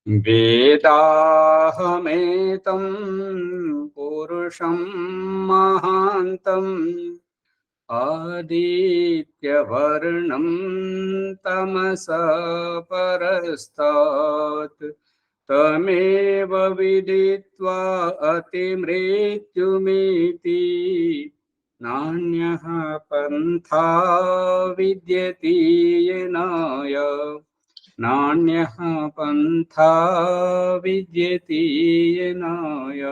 వేదాహమేతం పురుషం మహాంతం ఆదిత్యవర్ణం తమసా పరస్తాత్ తమేవ విదిత్వా అతిమృత్యుమితి నాన్యః పంథా విద్యతే యనాయ నాన్యః పంథా విద్యతే యనాయ.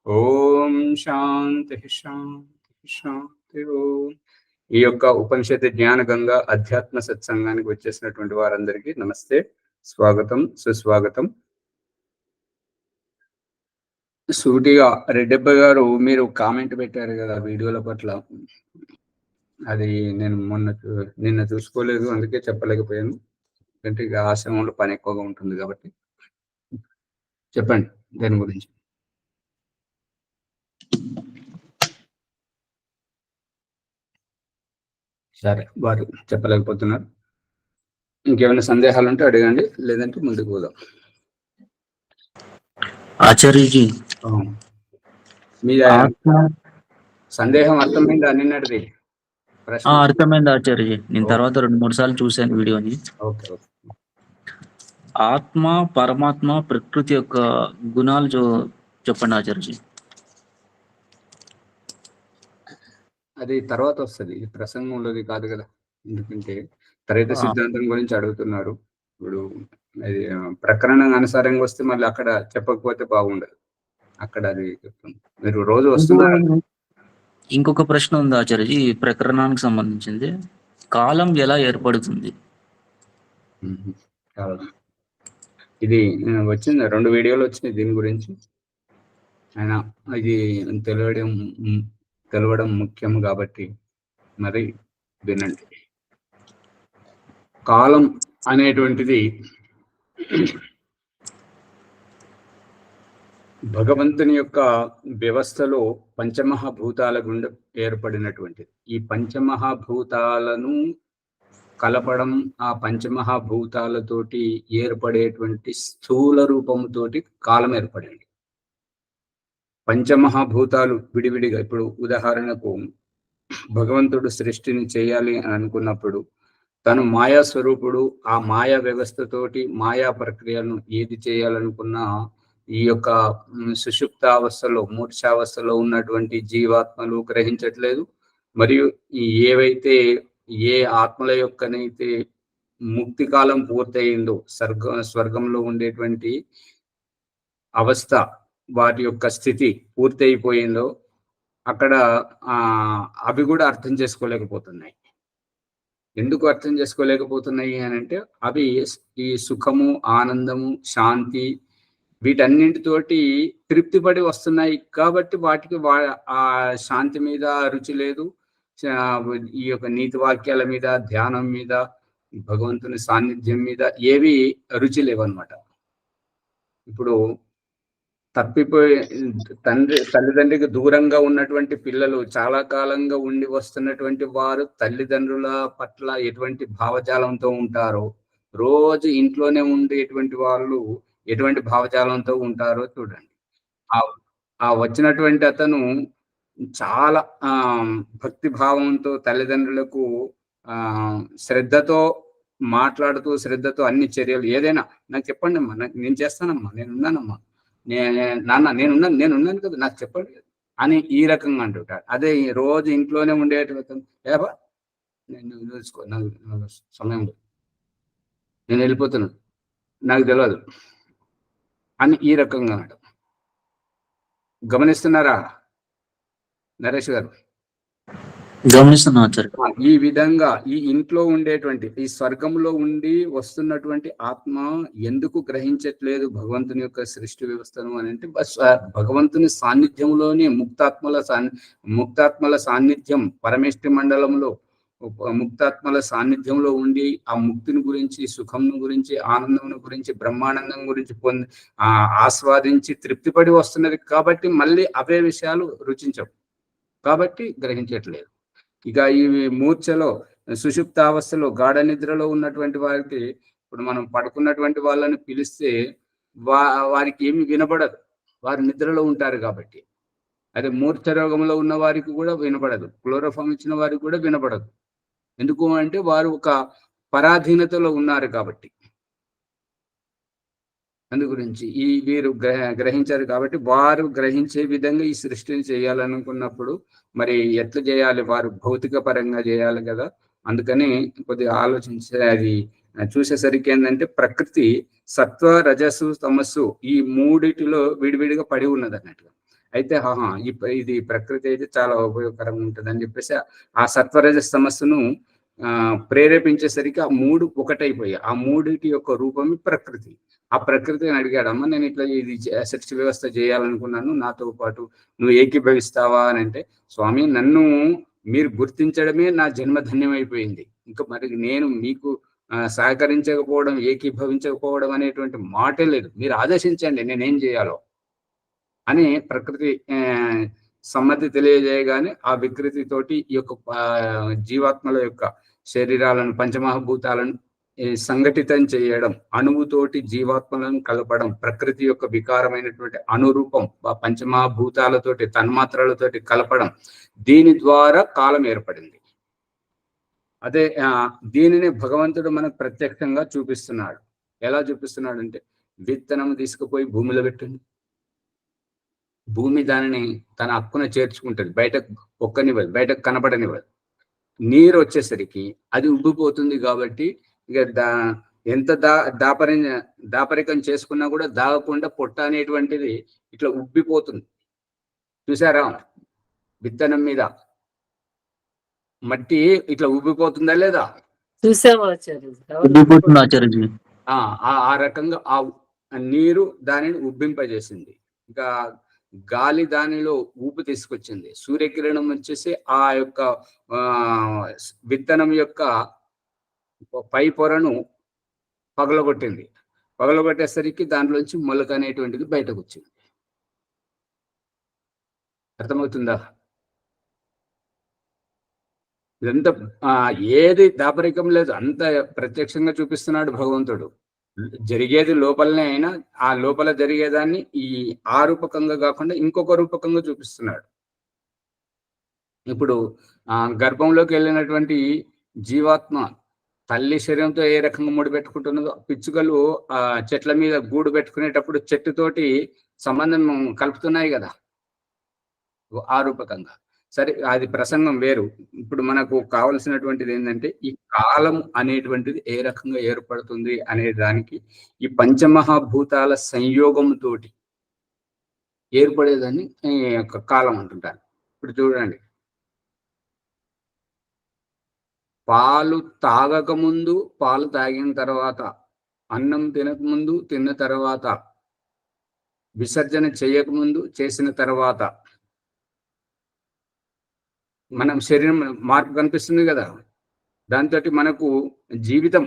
ఓం శాంతి శాంతి శాంతి. ఓం. ఈ యొక్క ఉపనిషత్ జ్ఞాన గంగా అధ్యాత్మ సత్సంగానికి వచ్చేసినటువంటి వారందరికీ నమస్తే, స్వాగతం, సుస్వాగతం. సూటిగా రెడ్డప్ప గారు మీరు కామెంట్ పెట్టారు కదా వీడియోల పట్ల, అది నేను నిన్న చూసుకోలేదు, అందుకే చెప్పలేకపోయాను. ఎందుకంటే ఇక ఆశ్రమంలో పని ఎక్కువగా ఉంటుంది కాబట్టి. చెప్పండి దాని గురించి. సరే, వారు చెప్పలేకపోతున్నారు. ఇంకేమైనా సందేహాలు ఉంటే అడగండి, లేదంటే ముందుకు పోదాం. ఆచార్యజీ, మీ సందేహం అర్థమైందా? నిన్నటిది ప్రశ్న అర్థమైంది ఆచార్యజీ. నేను తర్వాత 2-3 సార్లు చూశాను వీడియోని. ఓకే. ఆత్మ, పరమాత్మ, ప్రకృతి యొక్క గుణాలు చెప్పండి ఆచార్యజీ. అది తర్వాత వస్తుంది, ఇది ప్రసంగంలోది కాదు కదా. ఎందుకంటే త్రైత సిద్ధాంతం గురించి అడుగుతున్నారు. ఇప్పుడు అది ప్రకరణం అనుసారంగా వస్తే మళ్ళీ అక్కడ చెప్పకపోతే బాగుండదు. అక్కడ అది చెప్తుంది. మీరు రోజు వస్తున్నారు. ఇంకొక ప్రశ్న ఉంది ఆచార్యజీ, ప్రకరణానికి సంబంధించింది. కాలం ఎలా ఏర్పడుతుంది? ఇది వచ్చింది, 2 వీడియోలు వచ్చినాయి దీని గురించి. ఆయన ఇది తెలవడం ముఖ్యం కాబట్టి మరి వినండి. కాలం అనేటువంటిది భగవంతుని యొక్క వ్యవస్థలో పంచమహాభూతాల గుండా ఏర్పడినటువంటిది. ఈ పంచమహాభూతాలను కలపడం, ఆ పంచమహాభూతాలతోటి ఏర్పడేటువంటి స్థూల రూపంతోటి కాలం ఏర్పడింది. పంచమహాభూతాలు విడివిడిగా, ఇప్పుడు ఉదాహరణకు భగవంతుడు సృష్టిని చేయాలి అని అనుకున్నప్పుడు తను మాయా స్వరూపుడు, ఆ మాయా వ్యవస్థతోటి మాయా ప్రక్రియను ఏది చేయాలనుకున్నా ఈ యొక్క సుషుప్తావస్థలో, మూర్ఛావస్థలో ఉన్నటువంటి జీవాత్మలు గ్రహించట్లేదు. మరియు ఏవైతే ఏ ఆత్మల యొక్కనైతే ముక్తి కాలం పూర్తయిందో, స్వర్గంలో ఉండేటువంటి అవస్థ, వాటి యొక్క స్థితి పూర్తయిపోయిందో అక్కడ అవి కూడా అర్థం చేసుకోలేకపోతున్నాయి. ఎందుకు అర్థం చేసుకోలేకపోతున్నాయి అని అంటే, అవి ఈ సుఖము, ఆనందము, శాంతి వీటన్నింటితోటి తృప్తిపడి వస్తున్నాయి కాబట్టి వాటికి ఆ శాంతి మీద రుచి లేదు. ఈ యొక్క నీతి వాక్యాల మీద, ధ్యానం మీద, భగవంతుని సాన్నిధ్యం మీద ఏవి రుచి లేవన్నమాట. ఇప్పుడు తప్పిపోయి తల్లిదండ్రికి దూరంగా ఉన్నటువంటి పిల్లలు, చాలా కాలంగా ఉండి వస్తున్నటువంటి వారు తల్లిదండ్రుల పట్ల ఎటువంటి భావజాలంతో ఉంటారో, రోజు ఇంట్లోనే ఉండేటువంటి వాళ్ళు ఎటువంటి భావజాలంతో ఉంటారో చూడండి. ఆ వచ్చినటువంటి అతను చాలా భక్తి భావంతో తల్లిదండ్రులకు శ్రద్ధతో మాట్లాడుతూ, శ్రద్ధతో అన్ని చర్యలు, ఏదైనా నాకు చెప్పండి అమ్మా, నేను చేస్తానమ్మా, నేనున్నానమ్మా, నాన్న నేనున్నాను కదా, నాకు చెప్పండి అని ఈ రకంగా అంటుంటాడు. అదే రోజు ఇంట్లోనే ఉండేటువంటి ఏబా నేను చూసుకో, నాకు సమయం నేను వెళ్ళిపోతున్నాను, నాకు తెలియదు అని ఈ రకంగా అంటాం. గమనిస్తున్నారా నరేష్ గారు? గమనిస్తున్నా. ఈ విధంగా ఈ ఇంట్లో ఉండేటువంటి, ఈ స్వర్గంలో ఉండి వస్తున్నటువంటి ఆత్మ ఎందుకు గ్రహించట్లేదు భగవంతుని యొక్క సృష్టి వ్యవస్థను అని అంటే, భగవంతుని సాన్నిధ్యంలోనే ముక్తాత్మల సాన్నిధ్యం, పరమేష్ఠి మండలంలో ముక్తాత్మల సాన్నిధ్యంలో ఉండి ఆ ముక్తిని గురించి, సుఖం గురించి, ఆనందం గురించి, బ్రహ్మానందం గురించి ఆస్వాదించి తృప్తిపడి వస్తున్నది కాబట్టి మళ్ళీ అవే విషయాలు రుచించవు కాబట్టి గ్రహించట్లేదు. ఇక ఈ మూర్ఛలో, సుషుప్తావస్థలో, గాఢ నిద్రలో ఉన్నటువంటి వారికి, ఇప్పుడు మనం పడుకున్నటువంటి వాళ్ళని పిలిస్తే వారికి ఏమి వినపడదు, వారు నిద్రలో ఉంటారు కాబట్టి. అదే మూర్ఛ రోగంలో ఉన్న వారికి కూడా వినపడదు, క్లోరోఫామ్ ఇచ్చిన వారికి కూడా వినపడదు. ఎందుకు అంటే వారు ఒక పరాధీనతలో ఉన్నారు కాబట్టి. అందు గురించి వీరు గ్రహించారు కాబట్టి, వారు గ్రహించే విధంగా ఈ సృష్టిని చేయాలనుకున్నప్పుడు మరి ఎట్లా చేయాలి, వారు భౌతిక పరంగా చేయాలి కదా. అందుకని కొద్దిగా ఆలోచించే అది చూసేసరికి ఏంటంటే, ప్రకృతి సత్వ రజస్సు తమస్సు ఈ మూడిటిలో విడివిడిగా పడి ఉన్నది అన్నట్టుగా. అయితే ఇది ప్రకృతి అయితే చాలా ఉపయోగకరంగా ఉంటుంది అని చెప్పేసి ఆ సత్వరజస్ తమస్సును ప్రేరేపించేసరికి ఆ మూడు ఒకటైపోయాయి. ఆ మూడిటి యొక్క రూపమే ప్రకృతి. ఆ ప్రకృతిని అడిగాడు, అమ్మ నేను ఇట్లా ఇది సృష్టి వ్యవస్థ చేయాలనుకున్నాను, నాతో పాటు నువ్వు ఏకీభవిస్తావా అని అంటే, స్వామి నన్ను మీరు గుర్తించడమే నా జన్మధన్యమైపోయింది, ఇంకా మరి నేను మీకు సహకరించకపోవడం, ఏకీభవించకపోవడం అనేటువంటి మాటే లేదు, మీరు ఆదేశించండి నేనేం చేయాలో అని ప్రకృతి సమ్మతి తెలియజేయగానే ఆ వికృతితోటి ఈ యొక్క జీవాత్మల యొక్క శరీరాలను పంచమహాభూతాలను సంఘటితం చేయడం, అణువుతోటి జీవాత్మలను కలపడం, ప్రకృతి యొక్క వికారమైనటువంటి అనురూపం పంచమహాభూతాలతోటి తన్మాత్రలతోటి కలపడం, దీని ద్వారా కాలం ఏర్పడింది. అదే దీనిని భగవంతుడు మనకు ప్రత్యక్షంగా చూపిస్తున్నాడు. ఎలా చూపిస్తున్నాడు అంటే, విత్తనం తీసుకుపోయి భూమిలో పెట్టండి, భూమి దానిని తన హక్కున చేర్చుకుంటుంది, బయటకు ఒక్కనివ్వదు, బయటకు కనపడనివ్వదు. నీరు వచ్చేసరికి అది ఉబ్బిపోతుంది కాబట్టి ఇక ఎంత దాపరికం చేసుకున్నా కూడా దాగకుండా పొట్ట అనేటువంటిది ఇట్లా ఉబ్బిపోతుంది. చూసారా, విత్తనం మీద మట్టి ఇట్లా ఉబ్బిపోతుందా లేదా? ఆ రకంగా ఆ నీరు దానిని ఉబ్బింపజేసింది. ఇంకా గాలి దానిలో ఊపు తీసుకొచ్చింది. సూర్యకిరణం వచ్చేసి ఆ యొక్క విత్తనం యొక్క పై పొరను పగలగొట్టింది. పగలగొట్టేసరికి దాంట్లోంచి మొలక అనేటువంటిది బయటకు వచ్చింది. అర్థమవుతుందా? ఇదంతా ఏది దాపరికం లేదు, అంత ప్రత్యక్షంగా చూపిస్తున్నాడు భగవంతుడు. జరిగేది లోపలనే అయినా ఆ లోపల జరిగేదాన్ని ఈ ఆ రూపకంగా కాకుండా ఇంకొక రూపకంగా చూపిస్తున్నాడు. ఇప్పుడు గర్భంలోకి వెళ్ళినటువంటి జీవాత్మ తల్లి శరీరంతో ఏ రకంగా ముడిపెట్టుకుంటున్నదో, పిచ్చుకలు చెట్ల మీద గూడు పెట్టుకునేటప్పుడు చెట్టుతోటి సంబంధం కలుపుతున్నాయి కదా ఆ రూపకంగా. సరే, అది ప్రసంగం వేరు. ఇప్పుడు మనకు కావలసినటువంటిది ఏంటంటే, ఈ కాలం అనేటువంటిది ఏ రకంగా ఏర్పడుతుంది అనే దానికి ఈ పంచమహాభూతాల సంయోగంతో ఏర్పడేదాన్ని కాలం అంటుంటారు. ఇప్పుడు చూడండి, పాలు తాగక ముందు, పాలు తాగిన తర్వాత, అన్నం తినకముందు, తిన్న తర్వాత, విసర్జన చేయకముందు, చేసిన తర్వాత మనం శరీరం మార్పు కనిపిస్తుంది కదా, దాంతో మనకు జీవితం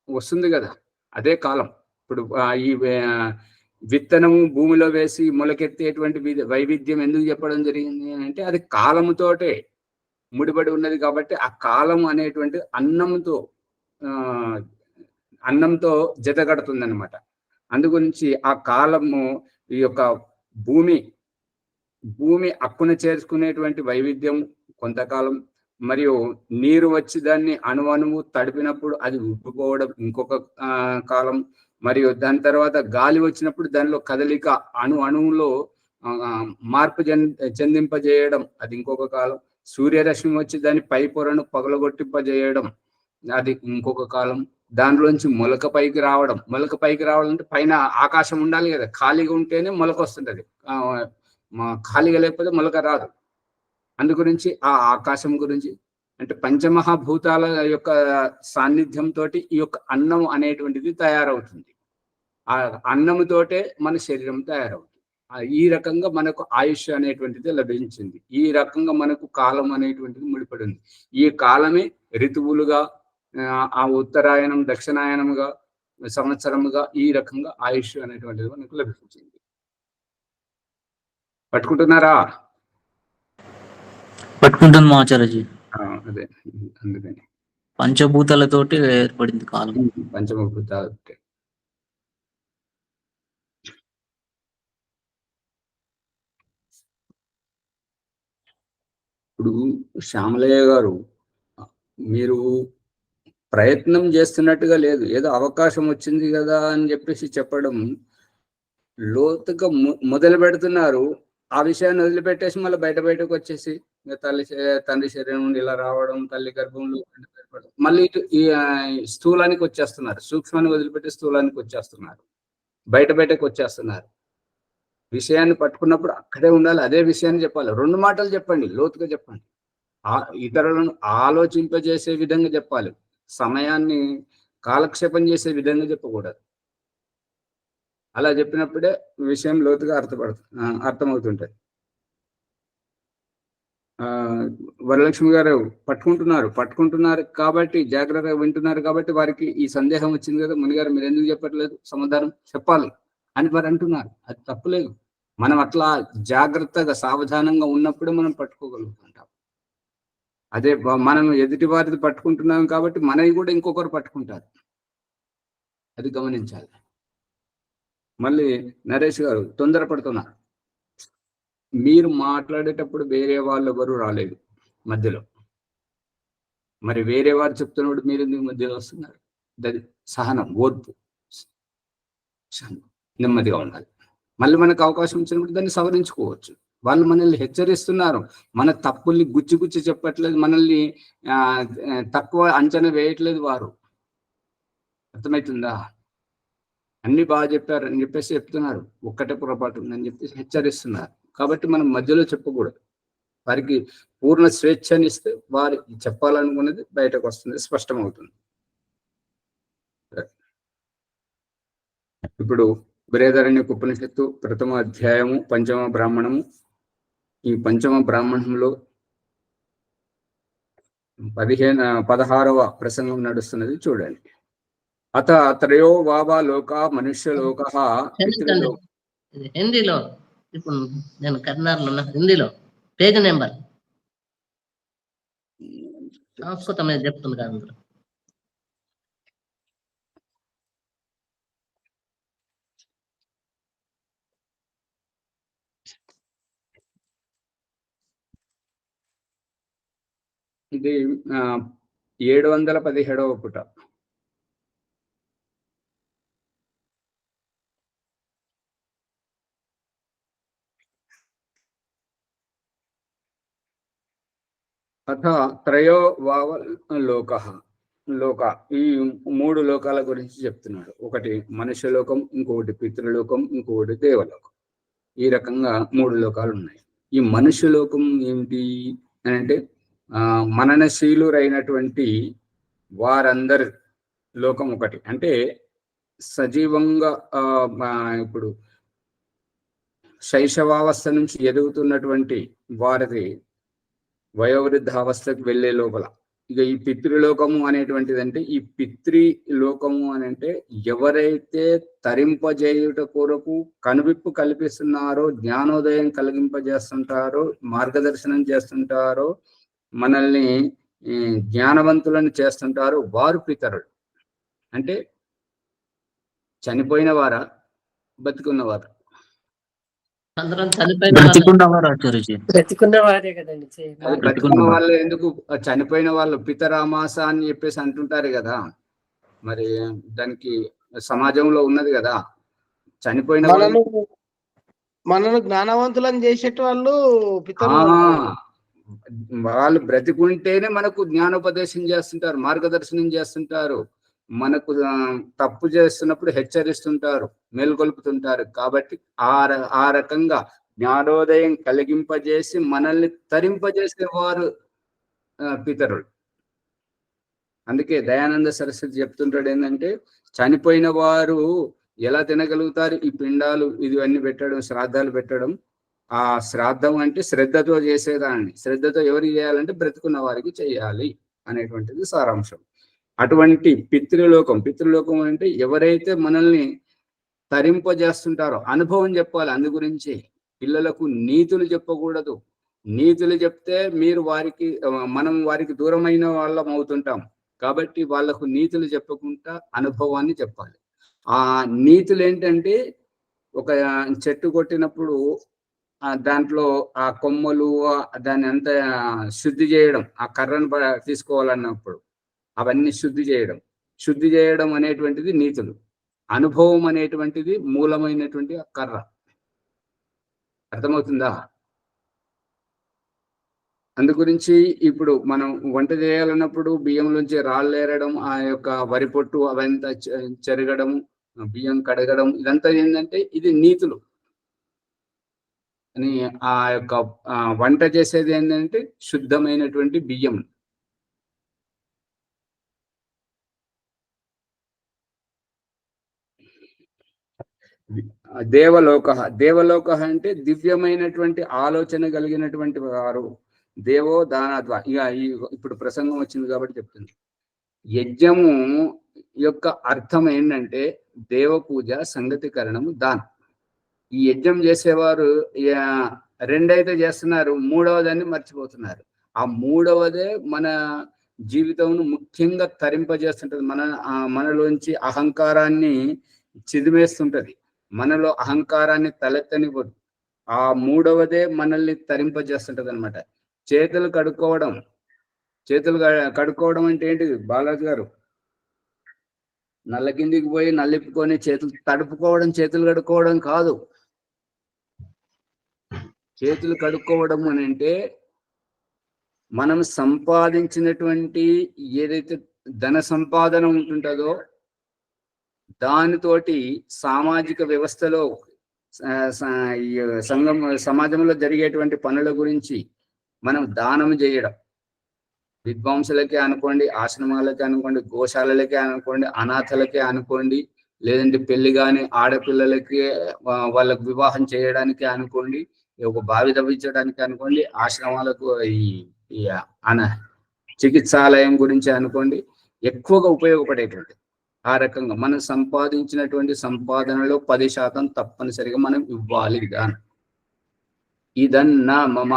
వస్తుంది కదా, అదే కాలం. ఇప్పుడు ఈ విత్తనము భూమిలో వేసి మొలకెత్తేటువంటి వైవిధ్యం ఎందుకు చెప్పడం జరిగింది అంటే, అది కాలముతోటే ముడిపడి ఉన్నది కాబట్టి, ఆ కాలం అనేటువంటి అన్నంతో జత కడుతుంది అనమాట. అందుగురించి ఆ కాలము ఈ యొక్క భూమి హక్కున చేర్చుకునేటువంటి వైవిధ్యం కొంతకాలం, మరియు నీరు వచ్చి దాన్ని అణువు తడిపినప్పుడు అది ఉబ్బిపోవడం ఇంకొక కాలం, మరియు దాని తర్వాత గాలి వచ్చినప్పుడు దానిలో కదలిక అణువులో మార్పు చెందింపజేయడం అది ఇంకొక కాలం, సూర్యరశ్మి వచ్చి దాని పై పొరను పగలగొట్టింపజేయడం అది ఇంకొక కాలం, దానిలోంచి మొలక పైకి రావాలంటే పైన ఆకాశం ఉండాలి కదా, ఖాళీగా ఉంటేనే మొలక వస్తుంటది, ఖాళీగా లేకపోతే మొలక రాదు. అందుగురించి ఆ ఆకాశం గురించి అంటే పంచమహాభూతాల యొక్క సాన్నిధ్యంతో ఈ యొక్క అన్నం అనేటువంటిది తయారవుతుంది. ఆ అన్నముతోటే మన శరీరం తయారవుతుంది. ఈ రకంగా మనకు ఆయుష్ అనేటువంటిది లభించింది. ఈ రకంగా మనకు కాలం అనేటువంటిది ముడిపడి ఉంది. ఈ కాలమే ఋతువులుగా, ఆ ఉత్తరాయణం దక్షిణాయనముగా, సంవత్సరముగా, ఈ రకంగా ఆయుష్ అనేటువంటిది మనకు లభించింది. పట్టుకుంటున్నారా? పట్టుకుంటుంది ఆచార్యజీ. అదే అందుకని పంచభూతాలతోటి ఏర్పడింది కాలం. పంచభూతాలతో ఇప్పుడు శ్యామలయ్య గారు, మీరు ప్రయత్నం చేస్తున్నట్టుగా లేదు, ఏదో అవకాశం వచ్చింది కదా అని చెప్పేసి చెప్పడం, లోతుగా మొదలు పెడుతున్నారు. ఆ విషయాన్ని వదిలిపెట్టేసి మళ్ళీ బయటకు వచ్చేసి తండ్రి శరీరం నుండి ఇలా రావడం, తల్లి గర్భంలో మళ్ళీ ఇటు ఈ స్థూలానికి వచ్చేస్తున్నారు. సూక్ష్మాన్ని వదిలిపెట్టి స్థూలానికి వచ్చేస్తున్నారు, బయటకు వచ్చేస్తున్నారు. విషయాన్ని పట్టుకున్నప్పుడు అక్కడే ఉండాలి, అదే విషయాన్ని చెప్పాలి. 2 మాటలు చెప్పండి, లోతుగా చెప్పండి, ఇతరులను ఆలోచింపజేసే విధంగా చెప్పాలి. సమయాన్ని కాలక్షేపం చేసే విధంగా చెప్పకూడదు. అలా చెప్పినప్పుడే విషయం లోతుగా అర్థమవుతుంటది. వరలక్ష్మి గారు పట్టుకుంటున్నారు కాబట్టి, జాగ్రత్తగా వింటున్నారు కాబట్టి వారికి ఈ సందేహం వచ్చింది కదా, మునిగారు మీరు ఎందుకు చెప్పట్లేదు, సమాధానం చెప్పాలి అని వారు అంటున్నారు. అది తప్పులేదు. మనం అట్లా జాగ్రత్తగా సావధానంగా ఉన్నప్పుడే మనం పట్టుకోగలుగుతుంటాం. అదే మనం ఎదుటి వారిది పట్టుకుంటున్నాం కాబట్టి మనవి కూడా ఇంకొకరు పట్టుకుంటారు. అది గమనించాలి. మళ్ళీ నరేష్ గారు తొందరపడుతున్నారు. మీరు మాట్లాడేటప్పుడు వేరే వాళ్ళు ఎవరు రాలేదు మధ్యలో, మరి వేరే వారు చెప్తున్నప్పుడు మీరు ఎందుకు మధ్యలో వస్తున్నారు? సహనం, ఓర్పు, నెమ్మదిగా ఉండాలి. మళ్ళీ మనకు అవకాశం ఇచ్చినప్పుడు దాన్ని సవరించుకోవచ్చు. వాళ్ళు మనల్ని హెచ్చరిస్తున్నారు, మన తప్పుల్ని గుచ్చి చెప్పట్లేదు, మనల్ని తక్కువ అంచనా వేయట్లేదు. వారు అర్థమవుతుందా? అన్ని బాగా చెప్పారు అని చెప్పేసి చెప్తున్నారు, ఒక్కటే పొరపాటు ఉందని చెప్పేసి హెచ్చరిస్తున్నారు. కాబట్టి మనం మధ్యలో చెప్పకూడదు. వారికి పూర్ణ స్వేచ్ఛని ఇస్తే వారు చెప్పాలనుకున్నది బయటకు వస్తుంది, స్పష్టమవుతుంది. ఇప్పుడు బృహదారణ్యక ఉపనిషత్తు 1వ అధ్యాయము 5వ బ్రాహ్మణము. ఈ 5వ బ్రాహ్మణంలో 16వ ప్రసంగం నడుస్తున్నది, చూడండి. అత త్రయో వావా లోక మనుష్యలోక. హిందీలో ఇప్పుడు నేను కర్నాటకలో ఉన్న, హిందీలో పేజ్ నెంబర్ సంస్కృతం మీద చెప్తుంది కదా అందులో. ఇది 717వ పుట. అథ త్రయో వావ లోక, ఈ 3 లోకాల గురించి చెప్తున్నాడు. ఒకటి మనుష్యలోకం, ఇంకొకటి పితృలోకం, ఇంకొకటి దేవలోకం. ఈ రకంగా 3 లోకాలు ఉన్నాయి. ఈ మనుష్యలోకం ఏమిటి అని అంటే, మననశీలురైనటువంటి వారందరి లోకం ఒకటి. అంటే సజీవంగా ఇప్పుడు శైశవావస్థ నుంచి ఎదుగుతున్నటువంటి వారిది వయోవృద్ధావస్థకు వెళ్ళే లోపల. ఇక ఈ పితృలోకము అనేటువంటిది అంటే, ఈ పితృలోకము అని అంటే ఎవరైతే తరింపజేయుట కొరకు కనువిప్పు కల్పిస్తున్నారో, జ్ఞానోదయం కలిగింపజేస్తుంటారో, మార్గదర్శనం చేస్తుంటారో, మనల్ని జ్ఞానవంతులను చేస్తుంటారో వారు పితరులు. అంటే చనిపోయిన వారా, బతికున్నవారా? బ్రతికున్న వారే కదండి. బ్రతికున్న వాళ్ళు ఎందుకు, చనిపోయిన వాళ్ళు పితరామాస అని చెప్పేసి అంటుంటారు కదా, మరి దానికి సమాజంలో ఉన్నది కదా. చనిపోయిన మనను జ్ఞానవంతులను చేసేట వాళ్ళు వాళ్ళు బ్రతికుంటేనే మనకు జ్ఞానోపదేశం చేస్తుంటారు, మార్గదర్శనం చేస్తుంటారు, మనకు తప్పు చేస్తున్నప్పుడు హెచ్చరిస్తుంటారు, మేల్కొల్పుతుంటారు. కాబట్టి ఆ రకంగా జ్ఞానోదయం కలిగింపజేసి మనల్ని తరింపజేసేవారు పితరులు. అందుకే దయానంద సరస్వతి చెప్తుంటాడు ఏంటంటే, చనిపోయిన వారు ఎలా తినగలుగుతారు? ఈ పిండాలు ఇవన్నీ పెట్టడం, శ్రాద్ధాలు పెట్టడం. ఆ శ్రాద్ధం అంటే శ్రద్ధతో చేసేదాన్ని. శ్రద్ధతో ఎవరికి చేయాలంటే బ్రతుకున్న వారికి చేయాలి అనేటువంటిది సారాంశం. అటువంటి పితృలోకం అంటే ఎవరైతే మనల్ని తరింపజేస్తుంటారో, అనుభవం చెప్పాలి. అందు గురించి పిల్లలకు నీతులు చెప్పకూడదు. నీతులు చెప్తే మనం వారికి దూరమైన వాళ్ళం అవుతుంటాం. కాబట్టి వాళ్లకు నీతులు చెప్పకుండా అనుభవాన్ని చెప్పాలి. ఆ నీతులు ఏంటంటే, ఒక చెట్టు కొట్టినప్పుడు దాంట్లో ఆ కొమ్మలు దాన్ని అంతా శుద్ధి చేయడం, ఆ కర్రను తీసుకోవాలన్నప్పుడు అవన్నీ శుద్ధి చేయడం అనేటువంటిది నీతులు. అనుభవం అనేటువంటిది మూలమైనటువంటి ఆ కర్ర. అర్థమవుతుందా? అందు గురించి ఇప్పుడు మనం వంట చేయాలన్నప్పుడు బియ్యంలోంచి రాళ్ళు ఏరడం, ఆ యొక్క వరి పొట్టు అవంతా చెరగడం, బియ్యం కడగడం, ఇదంతా ఏంటంటే ఇది నీతులు అని. ఆ యొక్క వంట చేసేది ఏంటంటే శుద్ధమైనటువంటి బియ్యం. దేవలోక అంటే దివ్యమైనటువంటి ఆలోచన కలిగినటువంటి వారు. దేవో దానాద్వా. ఇప్పుడు ప్రసంగం వచ్చింది కాబట్టి చెప్తుంది. యజ్ఞము యొక్క అర్థం ఏంటంటే దేవ పూజ, సంగతికరణము, దానం. ఈ యజ్ఞం చేసేవారు రెండైతే చేస్తున్నారు, మూడవదాన్ని మర్చిపోతున్నారు. ఆ మూడవదే మన జీవితంను ముఖ్యంగా తరింపజేస్తుంటది. మనలోంచి అహంకారాన్ని చిదిమేస్తుంటది, మనలో అహంకారాన్ని తలెత్తనివ్వదు. ఆ మూడవదే మనల్ని తరింపజేస్తుంటది అనమాట. చేతులు కడుక్కోవడం అంటే ఏంటి బాలాజీ గారు? నల్ల కిందికి పోయి నల్లిప్పుకొని చేతులు తడుపుకోవడం, చేతులు కడుక్కోవడం కాదు. చేతులు కడుక్కోవడం అని అంటే మనం సంపాదించినటువంటి ఏదైతే ధన సంపాదన ఉంటుందో దానితోటి సామాజిక వ్యవస్థలో సమాజంలో జరిగేటువంటి పనుల గురించి మనం దానం చేయడం. విద్వాంసులకే అనుకోండి, ఆశ్రమాలకే అనుకోండి, గోశాలలకే అనుకోండి, అనాథలకే అనుకోండి, లేదంటే పెళ్లి కాని ఆడపిల్లలకి వాళ్ళకు వివాహం చేయడానికి అనుకోండి, ఒక బావి తవ్వించడానికి అనుకోండి, ఆశ్రమాలకు ఈ చికిత్సాలయం గురించి అనుకోండి, ఎక్కువగా ఉపయోగపడేటువంటి ఆ రకంగా మనం సంపాదించినటువంటి సంపాదనలో 10% తప్పనిసరిగా మనం ఇవ్వాలి. ఇదన్నా మమ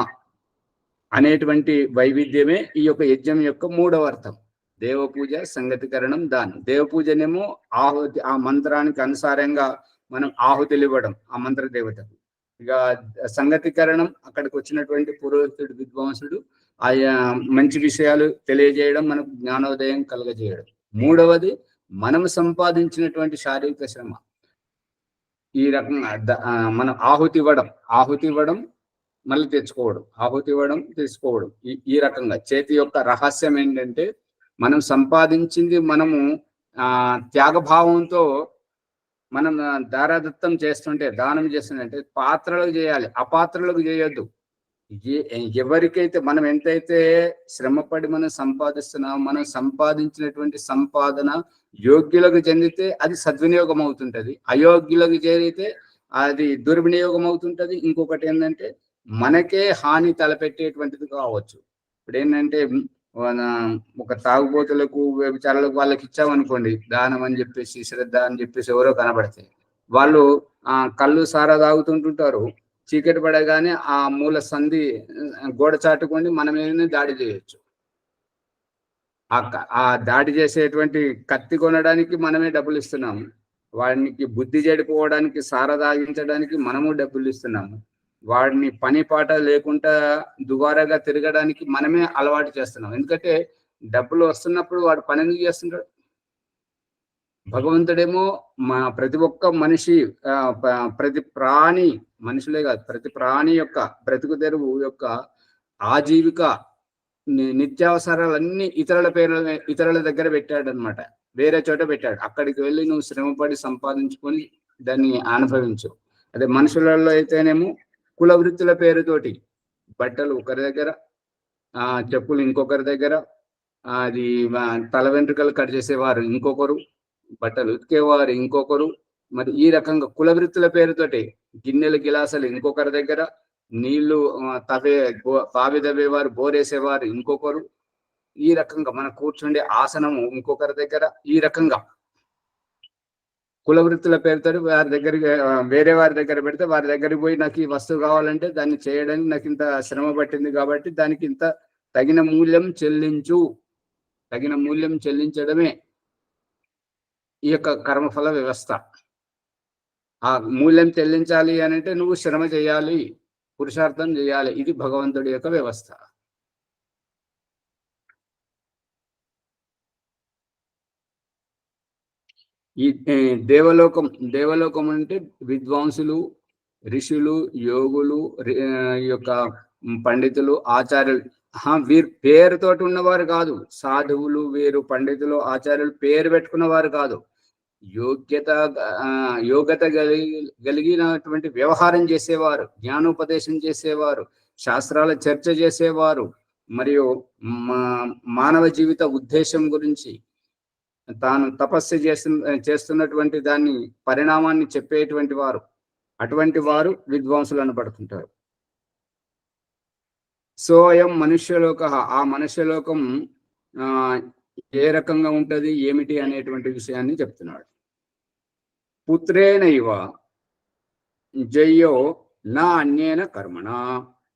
అనేటువంటి వైవిధ్యమే ఈ యొక్క యజ్ఞం యొక్క మూడవ అర్థం. దేవపూజ, సంగతికరణం, దానం. దేవపూజనేమో ఆహుతి, ఆ మంత్రానికి అనుసారంగా మనం ఆహుతులు ఇవ్వడం ఆ మంత్ర దేవతకు. ఇక సంగతికరణం అక్కడికి వచ్చినటువంటి పురోహితుడు, విద్వాంసుడు ఆయా మంచి విషయాలు తెలియజేయడం, మనకు జ్ఞానోదయం కలగజేయడం. మూడవది మనం సంపాదించినటువంటి శారీరక శ్రమ. ఈ రకంగా మనం ఆహుతి ఇవ్వడం మళ్ళీ తెచ్చుకోవడం, ఆహుతి ఇవ్వడం, తీసుకోవడం. ఈ రకంగా చేతి యొక్క రహస్యం ఏంటంటే మనం సంపాదించింది మనము త్యాగభావంతో మనం దారాదత్తం చేస్తుంటే, దానం చేస్తుంటే పాత్రలకు చేయాలి, అపాత్రలకు చేయొద్దు. ఎవరికైతే మనం ఎంతైతే శ్రమపడి మనం సంపాదిస్తున్నామో, మనం సంపాదించినటువంటి సంపాదన యోగ్యులకు చెందితే అది సద్వినియోగం అవుతుంటది, అయోగ్యులకు చేరితే అది దుర్వినియోగం అవుతుంటది. ఇంకొకటి ఏంటంటే మనకే హాని తలపెట్టేటువంటిది కావచ్చు. ఇప్పుడు ఏంటంటే ఒక తాగుబోతులకు, వ్యభిచారులకు వాళ్ళకి ఇచ్చామనుకోండి దానం అని చెప్పేసి, శ్రద్ధ అని చెప్పేసి ఎవరో కనబడితే వాళ్ళు కళ్ళు సారా తాగుతుంటుంటారు. చీకటి పడగానే ఆ మూల సంధి గోడ చాటుకొని మన మీదనే దాడి చేయొచ్చు. ఆ దాడి చేసేటువంటి కత్తి కొనడానికి మనమే డబ్బులు ఇస్తున్నాము, వాడికి బుద్ధి చెడిపోవడానికి, సారా తాగించడానికి మనము డబ్బులు ఇస్తున్నాము, వాడిని పని పాట లేకుండా దుబారాగా తిరగడానికి మనమే అలవాటు చేస్తున్నాం. ఎందుకంటే డబ్బులు వస్తున్నప్పుడు వాడు పని ఎందుకు చేస్తుంటాడు? భగవంతుడేమో ప్రతి ఒక్క మనిషి, ప్రతి ప్రాణి, మనుషులే కాదు, ప్రతి ప్రాణి యొక్క బ్రతుకు తెరువు యొక్క ఆజీవిక నిత్యావసరాలన్నీ ఇతరుల దగ్గర పెట్టాడు అనమాట. వేరే చోట పెట్టాడు. అక్కడికి వెళ్ళి నువ్వు శ్రమపడి సంపాదించుకొని దాన్ని అనుభవించు. అదే మనుషులలో అయితేనేమో కుల వృత్తుల పేరుతోటి బట్టలు ఒకరి దగ్గర, చెప్పులు ఇంకొకరి దగ్గర, అది తల వెంట్రుకలు కట్ చేసేవారు ఇంకొకరు, బట్టలు ఉతికేవారు ఇంకొకరు. మరి ఈ రకంగా కుల వృత్తుల పేరుతోటి గిన్నెలు, గిలాసలు ఇంకొకరి దగ్గర, నీళ్లు బావి తవ్వేవారు, బోరేసేవారు ఇంకొకరు. ఈ రకంగా మనం కూర్చుండే ఆసనము ఇంకొకరి దగ్గర. ఈ రకంగా కుల వృత్తుల పేరుతో వారి దగ్గరికి, వేరే వారి దగ్గర పెడితే వారి దగ్గరికి పోయి నాకు ఈ వస్తువు కావాలంటే దాన్ని చేయడానికి నాకు ఇంత శ్రమ పట్టింది కాబట్టి దానికి ఇంత తగిన మూల్యం చెల్లించడమే ఈ యొక్క కర్మఫల వ్యవస్థ. ఆ మూల్యం చెల్లించాలి అని అంటే నువ్వు శ్రమ చేయాలి. పురుషార్థం చేయాలి. ఇది భగవంతుడి యొక్క వ్యవస్థ. ఈ దేవలోకం అంటే విద్వాంసులు, ఋషులు, యోగులు, ఈ యొక్క పండితులు, ఆచార్యులు, వీరు పేరుతోటి ఉన్నవారు కాదు. సాధువులు, వీరు పండితులు, ఆచార్యులు పేరు పెట్టుకున్నవారు కాదు. యోగ్యత కలిగినటువంటి వ్యవహారం చేసేవారు, జ్ఞానోపదేశం చేసేవారు, శాస్త్రాల చర్చ చేసేవారు, మరియు మానవ జీవిత ఉద్దేశం గురించి, తాను తపస్సు చేస్తున్నటువంటి దాన్ని పరిణామాన్ని చెప్పేటువంటి వారు, అటువంటి వారు విద్వాంసులు అనబడుతుంటారు. సోయం మనుష్యలోక, ఆ మనుష్యలోకం ఏ రకంగా ఉంటది, ఏమిటి అనేటువంటి విషయాన్ని చెప్తున్నాడు. పుత్రేనైవ జయ్యో నా అన్యేన కర్మణ.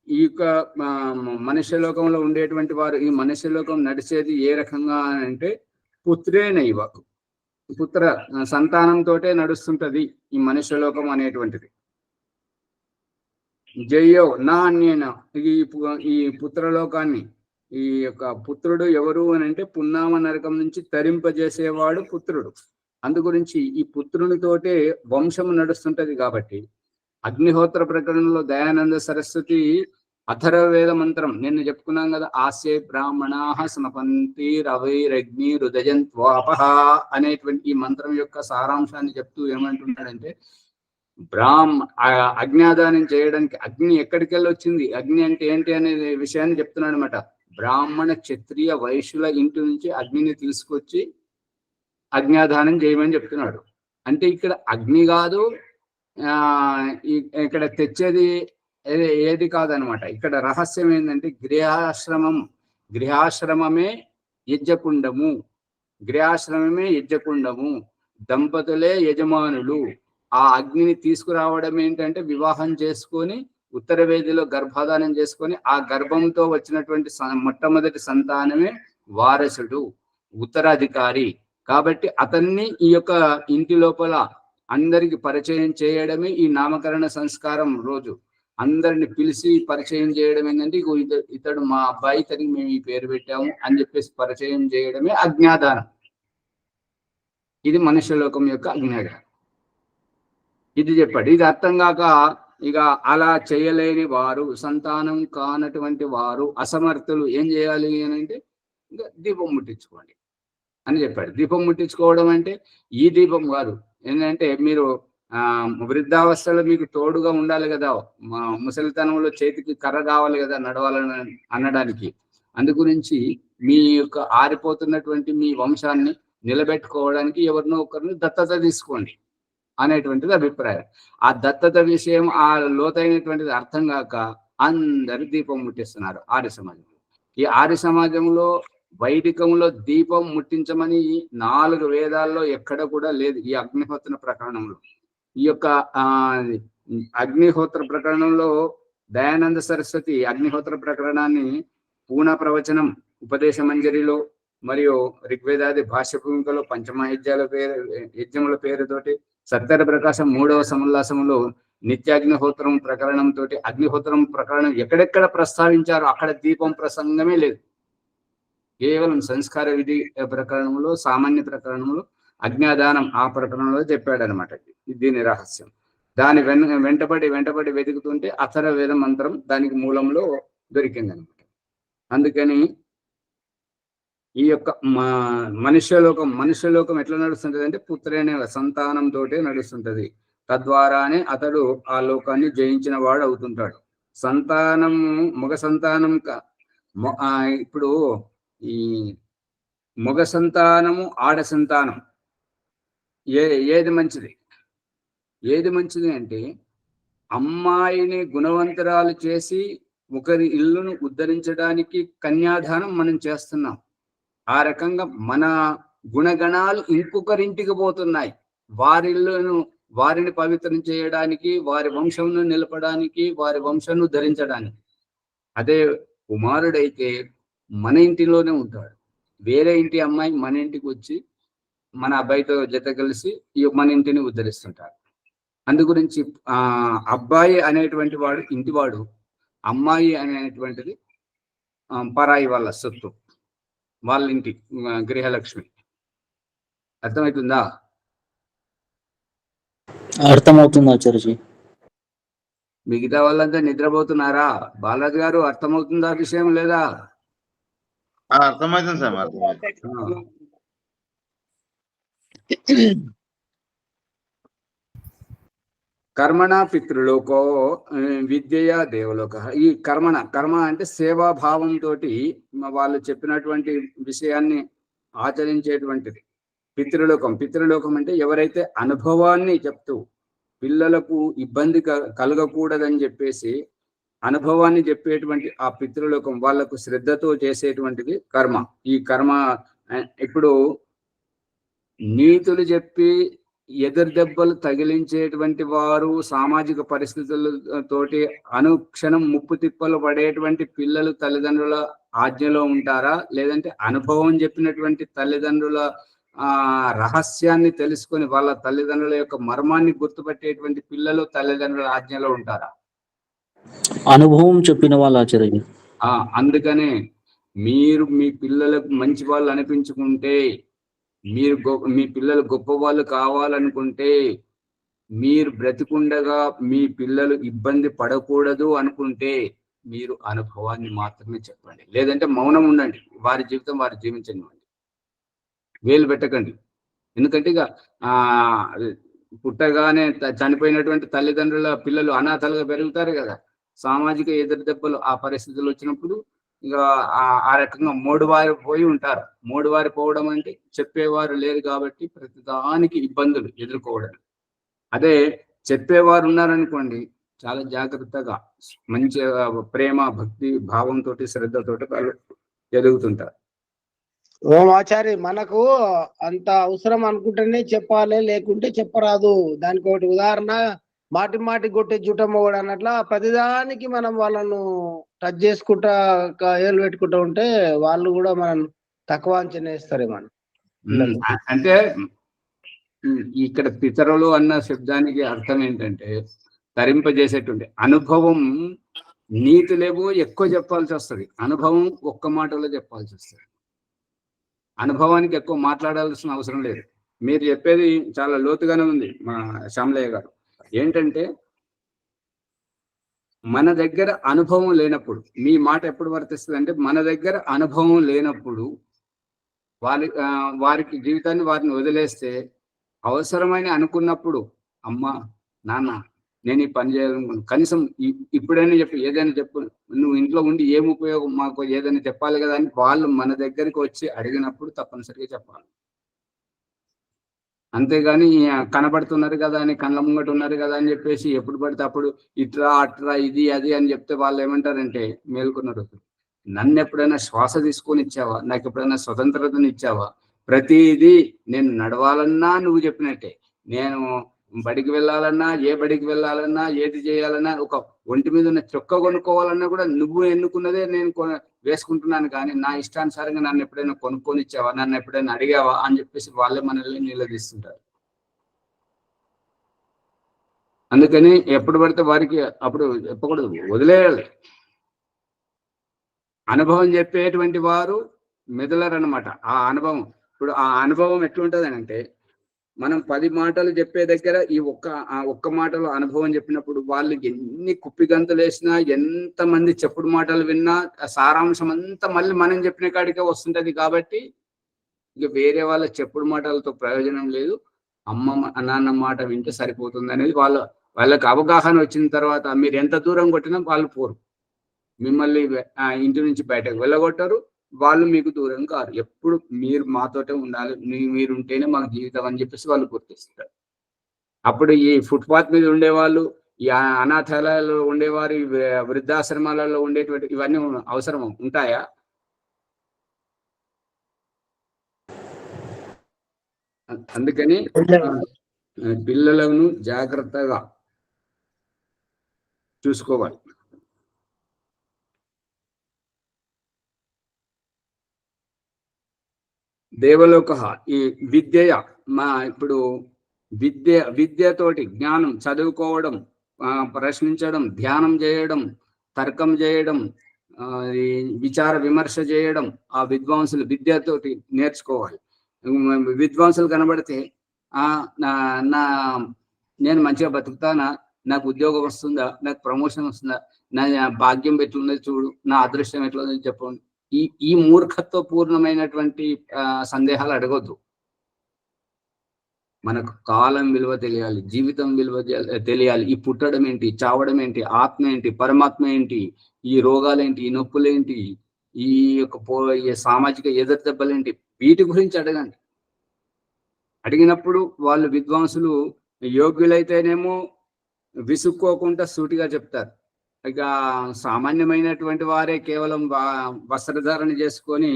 ఈ యొక్క మనుష్యలోకంలో ఉండేటువంటి వారు, ఈ మనుష్యలోకం నడిచేది ఏ రకంగా అంటే పుత్రేనైవ, పుత్ర సంతానంతో నడుస్తుంటది ఈ మనుష్యలోకం అనేటువంటిది. జయ్యో నా అన్యేన, ఈ పుత్రలోకాన్ని, ఈ యొక్క పుత్రుడు ఎవరు అని అంటే పున్నామ నరకం నుంచి తరింపజేసేవాడు పుత్రుడు. అందు గురించి ఈ పుత్రునితోటే వంశము నడుస్తుంటది. కాబట్టి అగ్నిహోత్ర ప్రకరణంలో దయానంద సరస్వతి అథర్వవేద మంత్రం నిన్న చెప్పుకున్నాం కదా, ఆస్యే బ్రాహ్మణాః స్నపంతి రవైరగ్ని రుదజంత్వాపహ అనేటువంటి ఈ మంత్రం యొక్క సారాంశాన్ని చెప్తూ ఏమంటున్నాడంటే, అజ్ఞాదానం చేయడానికి అగ్ని ఎక్కడికి వెళ్ళి వచ్చింది, అగ్ని అంటే ఏంటి అనే విషయాన్ని చెప్తున్నాడు అనమాట. బ్రాహ్మణ, క్షత్రియ, వైశ్యుల ఇంటి నుంచి అగ్నిని తీసుకొచ్చి అజ్ఞాదానం చేయమని చెప్తున్నాడు. అంటే ఇక్కడ అగ్ని కాదు, ఇక్కడ తెచ్చేది ఏది కాదనమాట. ఇక్కడ రహస్యం ఏంటంటే గృహాశ్రమమే యజ్ఞకుండము, గృహాశ్రమమే యజ్ఞకుండము, దంపతులే యజమానులు. ఆ అగ్నిని తీసుకురావడం ఏంటంటే వివాహం చేసుకొని ఉత్తర వేదిలో గర్భాధానం చేసుకొని ఆ గర్భంతో వచ్చినటువంటి మొట్టమొదటి సంతానమే వారసుడు, ఉత్తరాధికారి. కాబట్టి అతన్ని ఈ యొక్క ఇంటి లోపల అందరికి పరిచయం చేయడమే ఈ నామకరణ సంస్కారం రోజు. అందరిని పిలిచి పరిచయం చేయడం ఏంటంటే, ఇతడు మా అబ్బాయి, ఇతనికి మేము ఈ పేరు పెట్టాము అని చెప్పేసి పరిచయం చేయడమే అజ్ఞాదానం. ఇది మనుష్యలోకం యొక్క అజ్ఞాదానం. ఇది చెప్పాడు. ఇది అర్థం కాక ఇక అలా చేయలేని వారు, సంతానం కానటువంటి వారు, అసమర్థులు ఏం చేయాలి అని అంటే ఇంకా దీపం ముట్టించుకోండి అని చెప్పాడు. దీపం ముట్టించుకోవడం అంటే ఈ దీపం కాదు. ఏంటంటే మీరు వృద్ధావస్థలో మీకు తోడుగా ఉండాలి కదా, ముసలితనంలో చేతికి కర్ర కావాలి కదా నడవాలని అనడానికి. అందు గురించి మీ యొక్క ఆరిపోతున్నటువంటి మీ వంశాన్ని నిలబెట్టుకోవడానికి ఎవరినో ఒకరిని దత్తత తీసుకోండి అనేటువంటిది అభిప్రాయం. ఆ దత్తత విషయం, ఆ లోతైనటువంటిది అర్థం కాక అందరు దీపం ముట్టిస్తున్నారు ఆర్య సమాజంలో. ఈ ఆర్య సమాజంలో వైదికంలో దీపం ముట్టించమని 4 వేదాల్లో ఎక్కడ కూడా లేదు. ఈ అగ్నిహోత్ర ప్రకరణంలో, ఈ యొక్క అగ్నిహోత్ర ప్రకరణంలో దయానంద సరస్వతి అగ్నిహోత్ర ప్రకరణాన్ని పూనా ప్రవచనం, ఉపదేశ మంజరిలో మరియు ఋగ్వేదాది భాష్య భూమికలో యజ్ఞముల పేరుతోటి, సత్తర ప్రకాశం 3వ సముల్లాసంలో నిత్యాగ్నిహోత్రం ప్రకరణంతో అగ్నిహోత్రం ప్రకరణం ఎక్కడెక్కడ ప్రస్తావించారో అక్కడ దీపం ప్రసంగమే లేదు. కేవలం సంస్కార విధి ప్రకరణంలో, సామాన్య ప్రకరణంలో, అజ్ఞాదానం ఆ ప్రకరణంలో చెప్పాడనమాట. దీని రహస్యం. దాని వెంటబడి వెతుకుతుంటే అథర్వ వేద మంత్రం దానికి మూలంలో దొరికింది అనమాట. అందుకని ఈ యొక్క మనుష్యలోకం ఎట్లా నడుస్తుంటది అంటే పుత్రేనే సంతానంతో నడుస్తుంటది. తద్వారానే అతడు ఆ లోకాన్ని జయించిన వాడు అవుతుంటాడు. మగ సంతానం ఇప్పుడు ఈ మగ సంతానము, ఆడ సంతానం ఏది మంచిది అంటే అమ్మాయిని గుణవంతురాలు చేసి ఒకరి ఇల్లును ఉద్ధరించడానికి కన్యాదానం మనం చేస్తున్నాం. ఆ రకంగా మన గుణగణాలు ఇంకొకరింటికి పోతున్నాయి. వారిని పవిత్రం చేయడానికి, వారి వంశంను నిలపడానికి, వారి వంశంను ధరించడానికి. అదే కుమారుడైతే మన ఇంటిలోనే ఉంటాడు. వేరే ఇంటి అమ్మాయి మన ఇంటికి వచ్చి మన అబ్బాయితో జత కలిసి మన ఇంటిని ఉద్ధరిస్తుంటారు. అందు గురించి అబ్బాయి అనేటువంటి వాడు ఇంటివాడు, అమ్మాయి అనేటువంటిది పరాయి వాళ్ళ సొత్తు, వాళ్ళ ఇంటి గృహలక్ష్మి. అర్థమవుతుందా? అర్థమవుతుంది ఆచార్యజీ. మిగతా వాళ్ళంతా నిద్రపోతున్నారా? బాలాజీ గారు అర్థమవుతుందా విషయం లేదా? అర్థమవుతుంది సార్, అర్థమవుతుంది. కర్మణ పితృలోకో విద్యయ దేవలోక. ఈ కర్మ అంటే సేవాభావంతో వాళ్ళు చెప్పినటువంటి విషయాన్ని ఆచరించేటువంటిది పితృలోకం. పితృలోకం అంటే ఎవరైతే అనుభవాన్ని చెప్తూ పిల్లలకు ఇబ్బంది కలగకూడదని చెప్పేసి అనుభవాన్ని చెప్పేటువంటి ఆ పితృలోకం, వాళ్లకు శ్రద్ధతో చేసేటువంటిది కర్మ. ఈ కర్మ ఇప్పుడు నీతులు చెప్పి ఎదురు దెబ్బలు తగిలించేటువంటి వారు, సామాజిక పరిస్థితులతోటి అనుక్షణం ముప్పు తిప్పలు పడేటువంటి పిల్లలు తల్లిదండ్రుల ఆజ్ఞలో ఉంటారా? లేదంటే అనుభవం చెప్పినటువంటి తల్లిదండ్రుల రహస్యాన్ని తెలుసుకొని వాళ్ళ తల్లిదండ్రుల యొక్క మర్మాన్ని గుర్తుపట్టేటువంటి పిల్లలు తల్లిదండ్రుల ఆజ్ఞలో ఉంటారా? అనుభవం చెప్పిన వాళ్ళు ఆచార్య. అందుకనే మీరు మీ పిల్లలకు మంచి వాళ్ళు అనిపించుకుంటే, మీరు మీ పిల్లలు గొప్ప వాళ్ళు కావాలనుకుంటే, మీరు బ్రతికుండగా మీ పిల్లలు ఇబ్బంది పడకూడదు అనుకుంటే మీరు అనుభవాన్ని మాత్రమే చెప్పండి. లేదంటే మౌనం ఉండండి, వారి జీవితం వారు జీవించండి, వేలు పెట్టకండి. ఎందుకంటే ఇక పుట్టగానే చనిపోయినటువంటి తల్లిదండ్రుల పిల్లలు అనాథలుగా పెరుగుతారు కదా. సామాజిక ఎదురు దెబ్బలు ఆ పరిస్థితులు వచ్చినప్పుడు ఇక ఆ రకంగా మోడువారి పోయి ఉంటారు. మోడువారి పోవడం అంటే చెప్పేవారు లేరు కాబట్టి ప్రతిదానికి ఇబ్బందులు ఎదుర్కోవడం. అదే చెప్పేవారు ఉన్నారనుకోండి, చాలా జాగ్రత్తగా మంచి ప్రేమ భక్తి భావంతో శ్రద్ధతోటి వాళ్ళు ఎదుగుతుంటారు. ఓం ఆచారి, మనకు అంత అవసరం అనుకుంటేనే చెప్పాలి, లేకుంటే చెప్పరాదు. దానికి ఒకటి ఉదాహరణ, మాటి మాటి కొట్టే జుటమ్మ కూడా అన్నట్లా ప్రతిదానికి మనం వాళ్ళను టచ్ చేసుకుంటా ఏళ్ళు పెట్టుకుంటా ఉంటే వాళ్ళు కూడా మనం తక్కువ అంచనా వేస్తారు. మనం అంటే ఇక్కడ పితరులు అన్న శబ్దానికి అర్థం ఏంటంటే తరింపజేసేటువంటి అనుభవం. నీతులేవో ఎక్కువ చెప్పాల్సి వస్తుంది, అనుభవం ఒక్క మాటలో చెప్పాల్సి వస్తుంది. అనుభవానికి ఎక్కువ మాట్లాడాల్సిన అవసరం లేదు. మీరు చెప్పేది చాలా లోతుగానే ఉంది మా శ్యామలయ్య గారు. ఏంటంటే మన దగ్గర అనుభవం లేనప్పుడు, మీ మాట ఎప్పుడు వర్తిస్తుంది అంటే మన దగ్గర అనుభవం లేనప్పుడు వారికి జీవితాన్ని వారిని వదిలేస్తే, అవసరమైన అనుకున్నప్పుడు అమ్మ నాన్న నేను ఈ పని చేయాలనుకున్నాను, కనీసం ఇప్పుడైనా చెప్పు, ఏదైనా చెప్పు, నువ్వు ఇంట్లో ఉండి ఏం ఉపయోగం, మాకు ఏదైనా చెప్పాలి కదా అని వాళ్ళు మన దగ్గరికి వచ్చి అడిగినప్పుడు తప్పనిసరిగా చెప్పాలి. అంతేగాని కనబడుతున్నారు కదా అని, కళ్ళ ముంగట ఉన్నారు కదా అని చెప్పేసి ఎప్పుడు పడితే అప్పుడు ఇట్రా అట్రా ఇది అది అని చెప్తే వాళ్ళు ఏమంటారంటే, మేల్కొన్నారు, నన్ను ఎప్పుడైనా శ్వాస తీసుకొని ఇచ్చావా, నాకు ఎప్పుడైనా స్వతంత్రతను ఇచ్చావా, ప్రతిదీ నేను నడవాలన్నా నువ్వు చెప్పినట్టే, నేను బడికి వెళ్ళాలన్నా, ఏ బడికి వెళ్ళాలన్నా, ఏది చేయాలన్నా, ఒక ఒంటి మీద ఉన్న చొక్కా కొనుక్కోవాలన్నా కూడా నువ్వు ఎన్నుకున్నదే నేను వేసుకుంటున్నాను, కానీ నా ఇష్టానుసారంగా నన్ను ఎప్పుడైనా కొనుక్కొని ఇచ్చావా, నన్ను ఎప్పుడైనా అడిగావా అని చెప్పేసి వాళ్ళే మనల్ని నిలదీస్తుంటారు. అందుకని ఎప్పుడు పడితే వారికి అప్పుడు చెప్పకూడదు, వదిలేయాలి. అనుభవం చెప్పేటువంటి వారు మెదలరనమాట. ఆ అనుభవం, ఇప్పుడు ఆ అనుభవం ఎట్లుంటుంది అంటే, మనం 10 మాటలు చెప్పే దగ్గర ఈ ఒక్క మాటలో అనుభవం చెప్పినప్పుడు వాళ్ళు ఎన్ని కుప్పిగంతులు వేసినా, ఎంతమంది చెప్పుడు మాటలు విన్నా, సారాంశం అంతా మళ్ళీ మనం చెప్పిన కాడికే వస్తుంటది. కాబట్టి ఇక వేరే వాళ్ళ చెప్పుడు మాటలతో ప్రయోజనం లేదు, అమ్మ నాన్న మాట వింటే సరిపోతుంది అనేది వాళ్ళకి అవగాహన వచ్చిన తర్వాత మీరు ఎంత దూరం కొట్టినా వాళ్ళు పోరు, మిమ్మల్ని ఇంటి నుంచి బయటకు వెళ్ళగొట్టరు, వాళ్ళు మీకు దూరం కారు. ఎప్పుడు మీరు మాతోటే ఉండాలి, మీరు ఉంటేనే మాకు జీవితం అని చెప్పేసి వాళ్ళు గుర్తిస్తారు. అప్పుడు ఈ ఫుట్పాత్ మీద ఉండేవాళ్ళు, ఈ అనాథాలయాల్లో ఉండేవారు, వృద్ధాశ్రమాలలో ఉండేటువంటి ఇవన్నీ అవసరం ఉంటాయా? అందుకని పిల్లలను జాగ్రత్తగా చూసుకోవాలి. దేవలోక ఈ విద్య ఇప్పుడు విద్యతోటి జ్ఞానం చదువుకోవడం, ప్రశ్నించడం, ధ్యానం చేయడం, తర్కం చేయడం, ఈ విచార విమర్శ చేయడం, ఆ విద్వాంసులు విద్యతోటి నేర్చుకోవాలి. విద్వాంసులు కనబడితే నా నా నేను మంచిగా బతుకుతానా, నాకు ఉద్యోగం వస్తుందా, నాకు ప్రమోషన్ వస్తుందా, నా భాగ్యం ఎట్లున్నది చూడు, నా అదృష్టం ఎట్లుందని చెప్పండి. ఈ మూర్ఖత్వ పూర్ణమైనటువంటి సందేహాలు అడగొద్దు. మనకు కాలం విలువ తెలియాలి, జీవితం విలువ తెలియాలి. ఈ పుట్టడం ఏంటి, చావడం ఏంటి, ఆత్మ ఏంటి, పరమాత్మ ఏంటి, ఈ రోగాలేంటి, ఈ నొప్పులేంటి, ఈ యొక్క సామాజిక ఎదురుదెబ్బలేంటి, వీటి గురించి అడగండి. అడిగినప్పుడు వాళ్ళు విద్వాంసులు యోగ్యులైతేనేమో విసుక్కోకుండా సూటిగా చెప్తారు. ఇక సామాన్యమైనటువంటి వారే కేవలం వస్త్రధారణ చేసుకొని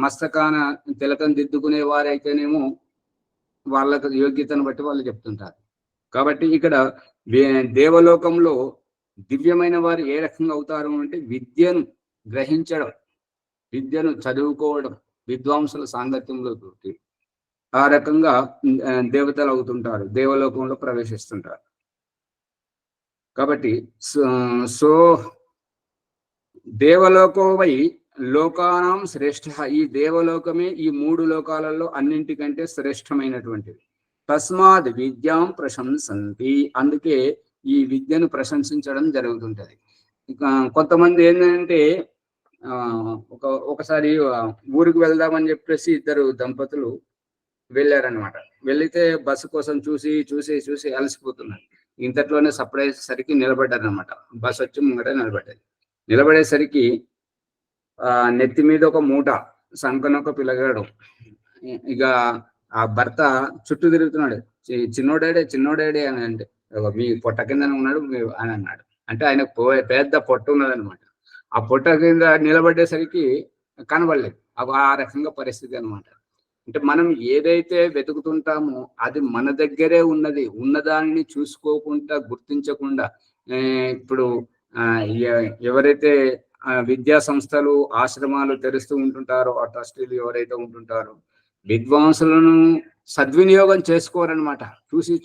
మస్తకాన తిలకం దిద్దుకునే వారైతేనేమో వాళ్ళకు యోగ్యతను బట్టి వాళ్ళు చెప్తుంటారు. కాబట్టి ఇక్కడ దేవలోకంలో దివ్యమైన వారు ఏ రకంగా అవుతారు అంటే విద్యను గ్రహించడం, విద్యను చదువుకోవడం, విద్వాంసుల సాంగత్యంలో తోటి ఆ రకంగా దేవతలు అవుతుంటారు, దేవలోకంలో ప్రవేశిస్తుంటారు. కాబట్టి సో దేవలోకోవై లోకానాం శ్రేష్ఠ, ఈ దేవలోకమే ఈ 3 లోకాలలో అన్నింటికంటే శ్రేష్టమైనటువంటిది. తస్మాత్ విద్యాం ప్రశంసంతి, అందుకే ఈ విద్యను ప్రశంసించడం జరుగుతుంటది. కొంతమంది ఏంటంటే ఒకసారి ఊరికి వెళ్దామని చెప్పేసి 2 దంపతులు వెళ్ళారనమాట. వెళితే బస్సు కోసం చూసి అలసిపోతున్నారు. ఇంతట్లోనే సర్ప్రైజ్ సరికి నిలబడ్డారనమాట. బస్సు వచ్చి ముంగట నిలబడేసరికి నెత్తి మీద ఒక మూట, సంకనొక పిల్లగాడు. ఇక ఆ భర్త చుట్టూ తిరుగుతున్నాడు. చిన్నోడేడే అని అంటే, మీ పొట్ట కింద ఉన్నాడు అని అన్నాడు. అంటే ఆయనకు పెద్ద పొట్ట ఉన్నదనమాట. ఆ పొట్ట కింద నిలబడేసరికి కనబడలేదు. ఆ రకంగా పరిస్థితి అనమాట. అంటే మనం ఏదైతే వెతుకుతుంటామో అది మన దగ్గరే ఉన్నదాన్ని చూసుకోకుండా, గుర్తించకుండా, ఇప్పుడు ఎవరైతే విద్యా సంస్థలు, ఆశ్రమాలు తెరుస్తూ ఉంటుంటారో, ఆ ట్రస్టీలు ఎవరైతే ఉంటుంటారో విద్వాంసులను సద్వినియోగం చేసుకోరనమాట.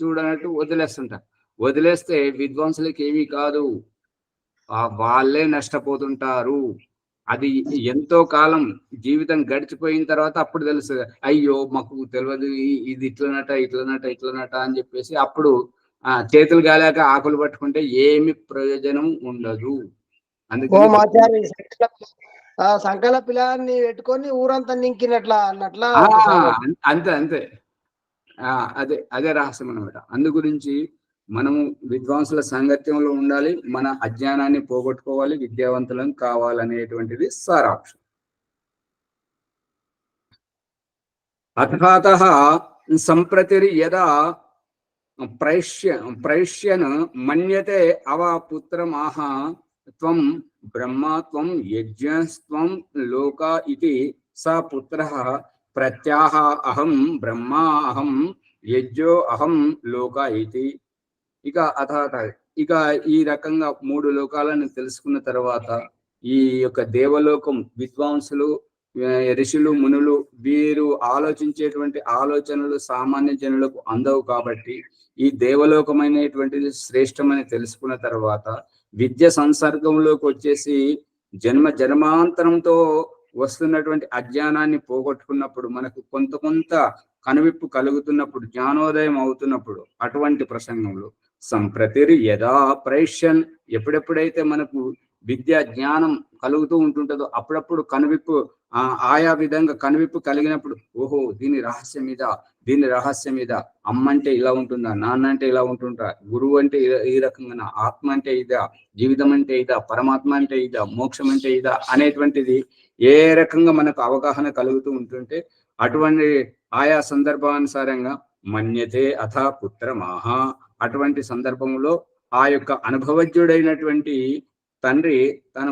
చూడనట్టు వదిలేస్తుంటారు. వదిలేస్తే విద్వాంసులకి ఏమీ కాదు, వాళ్ళే నష్టపోతుంటారు. అది ఎంతో కాలం జీవితం గడిచిపోయిన తర్వాత అప్పుడు తెలుస్తుంది, అయ్యో మాకు తెలియదు, ఇది ఇట్లనట అని చెప్పేసి అప్పుడు చేతులు గాలాక ఆకులు పట్టుకుంటే ఏమి ప్రయోజనం ఉండదు. అందుకని సంకల పిల్లాన్ని పెట్టుకొని ఊరంతా నింకినట్లా అన్నట్లా. అంతే అదే రహస్యం అనమాట. అందు గురించి మనము విద్వాంసుల సాంగత్యంలో ఉండాలి, మన అజ్ఞానాన్ని పోగొట్టుకోవాలి, విద్యావంతులం కావాలనేటువంటిది సారాంశం. అథాతః సంప్రతిర్ యదా ప్రైష్యన్ మన్యతే అవా పుత్రమాహ త్వం బ్రహ్మ త్వం యజ్ఞస్త్వం లోక ఇతి స పుత్రః ప్రత్యాహ అహం బ్రహ్మ అహం యజ్ఞో అహం లోక ఇతి. ఇక ఈ రకంగా 3 లోకాలను తెలుసుకున్న తర్వాత ఈ యొక్క దేవలోకం విద్వాంసులు, ఋషులు, మునులు వీరు ఆలోచించేటువంటి ఆలోచనలు సామాన్య జనులకు అందవు. కాబట్టి ఈ దేవలోకమైనటువంటిది శ్రేష్టమని తెలుసుకున్న తర్వాత విద్య సంసర్గంలోకి వచ్చేసి జన్మాంతరంతో వస్తున్నటువంటి అజ్ఞానాన్ని పోగొట్టుకున్నప్పుడు, మనకు కొంత కనువిప్పు కలుగుతున్నప్పుడు, జ్ఞానోదయం అవుతున్నప్పుడు, అటువంటి ప్రసంగంలో సంప్రతిర్ యదా ప్రైష్యన్, ఎప్పుడెప్పుడైతే మనకు విద్య జ్ఞానం కలుగుతూ ఉంటుంటుందో అప్పుడప్పుడు కనువిప్పు, ఆయా విధంగా కనువిప్పు కలిగినప్పుడు, ఓహో దీని రహస్యం ఇదా, అమ్మ అంటే ఇలా ఉంటుందా, నాన్న అంటే ఇలా ఉంటుందా, గురువు అంటే ఈ రకంగా, ఆత్మ అంటే ఇదా, జీవితం అంటే ఇదా, పరమాత్మ అంటే ఇదా, మోక్షం అంటే ఇదా అనేటువంటిది ఏ రకంగా మనకు అవగాహన కలుగుతూ ఉంటుంటే అటువంటి ఆయా సందర్భానుసారంగా మన్యతే అథ పుత్రమాహ, అటువంటి సందర్భంలో ఆ యొక్క అనుభవజ్ఞుడైనటువంటి తండ్రి తన